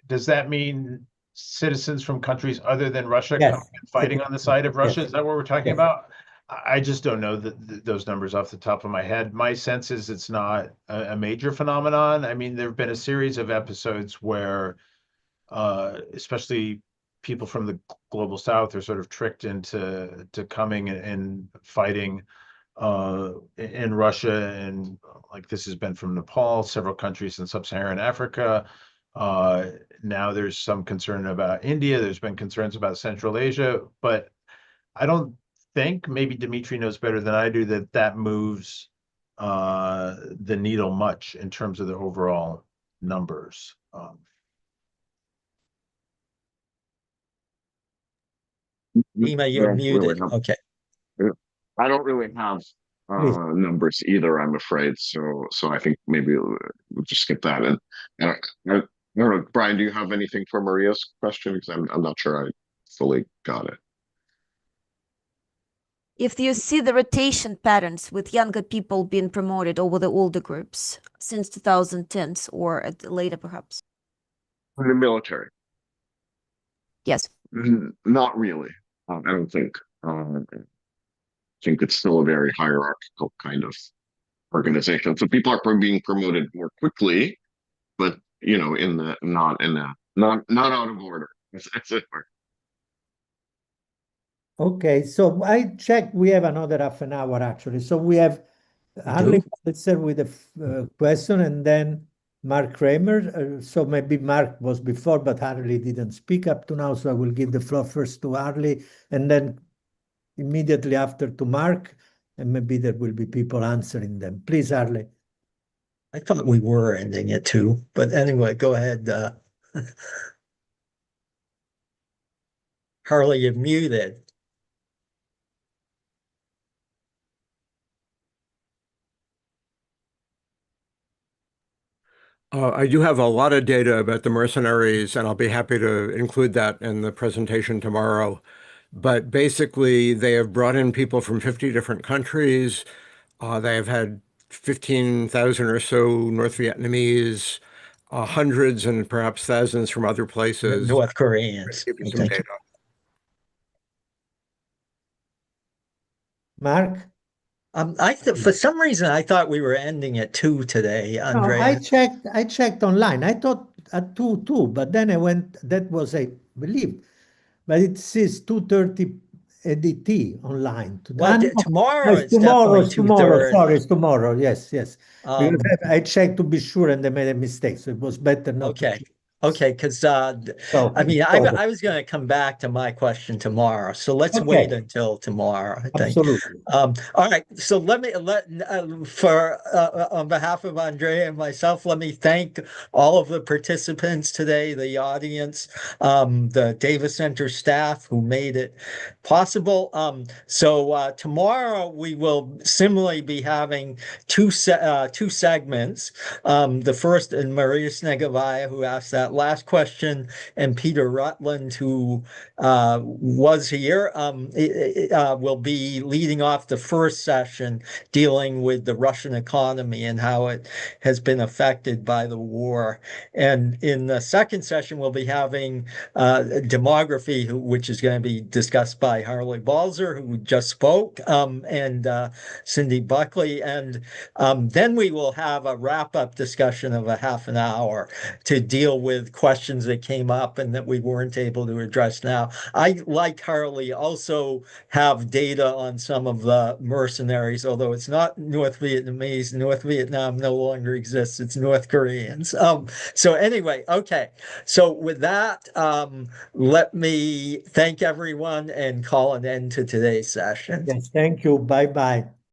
does that mean citizens from countries other than Russia Yes. coming and fighting on the side of Russia? Yes. Is that what we're talking Yes. about? I just don't know those numbers off the top of my head. My sense is it's not a major phenomenon. I mean, there have been a series of episodes where, especially people from the global south are sort of tricked into coming and fighting in Russia, and like this has been from Nepal, several countries in sub-Saharan Africa. Now there's some concern about India. There's been concerns about Central Asia, but I don't think, maybe Dimitri knows better than I do, that moves the needle much in terms of the overall numbers. Dima, you're don't really muted. have, Okay. I don't really have Please. numbers either, I'm afraid. So I think maybe we'll just skip that. And I don't know, Brian, do you have anything for Maria's question? Because I'm not sure I fully got it. If you see the rotation patterns with younger people being promoted over the older groups since 2010s or later, perhaps? In the military? Yes. Not really. I don't think. I think it's still a very hierarchical kind of organization. So people are being promoted more quickly, but not out of order. That's it. Okay, so I checked. We have another half an hour actually. So we have Harley Pulitzer with a question, and then Mark Kramer. So maybe Mark was before, but Harley didn't speak up to now. So I will give the floor first to Harley, and then immediately after to Mark, and maybe there will be people answering them. Please, Harley. I thought we were ending it too, but anyway, go ahead. Harley, you're muted. I do have a lot of data about the mercenaries, and I'll be happy to include that in the presentation tomorrow. But basically, they have brought in people from 50 different countries. They have had 15,000 or so North Vietnamese, hundreds and perhaps thousands from other places. North Koreans. Give you some data. Mark? For some reason I thought we were ending at 2 today, No, Andrea. I checked online. I thought at 2 too, but then I went, that was, I believe, but it says 2:30 EDT online. Well, No, tomorrow it's it's tomorrow, definitely it's tomorrow. 2:30. Sorry, it's tomorrow. Yes, yes. Because Um, I checked to be sure and I made a mistake. So it was better not to okay. check. Okay, because So, I mean, sorry. I was going to come back to my question tomorrow, so let's wait Okay, until tomorrow, I think. absolutely. All right, so on behalf of Andrea and myself, let me thank all of the participants today, the audience, the Davis Center staff who made it possible. So tomorrow we will similarly be having two segments. The first, and Maria Snegavaya, who asked that last question, and Peter Rutland, who was here, will be leading off the first session dealing with the Russian economy and how it has been affected by the war. And in the second session, we'll be having demography, which is going to be discussed by Harley Balzer, who just spoke, and Cindy Buckley. And then we will have a wrap-up discussion of a half an hour to deal with questions that came up and that we weren't able to address now. I, like Harley, also have data on some of the mercenaries, although it's not North Vietnamese. North Vietnam no longer exists. It's North Koreans. So anyway, okay. So with that, let me thank everyone and call an end to today's session. Yes, thank you. Bye-bye.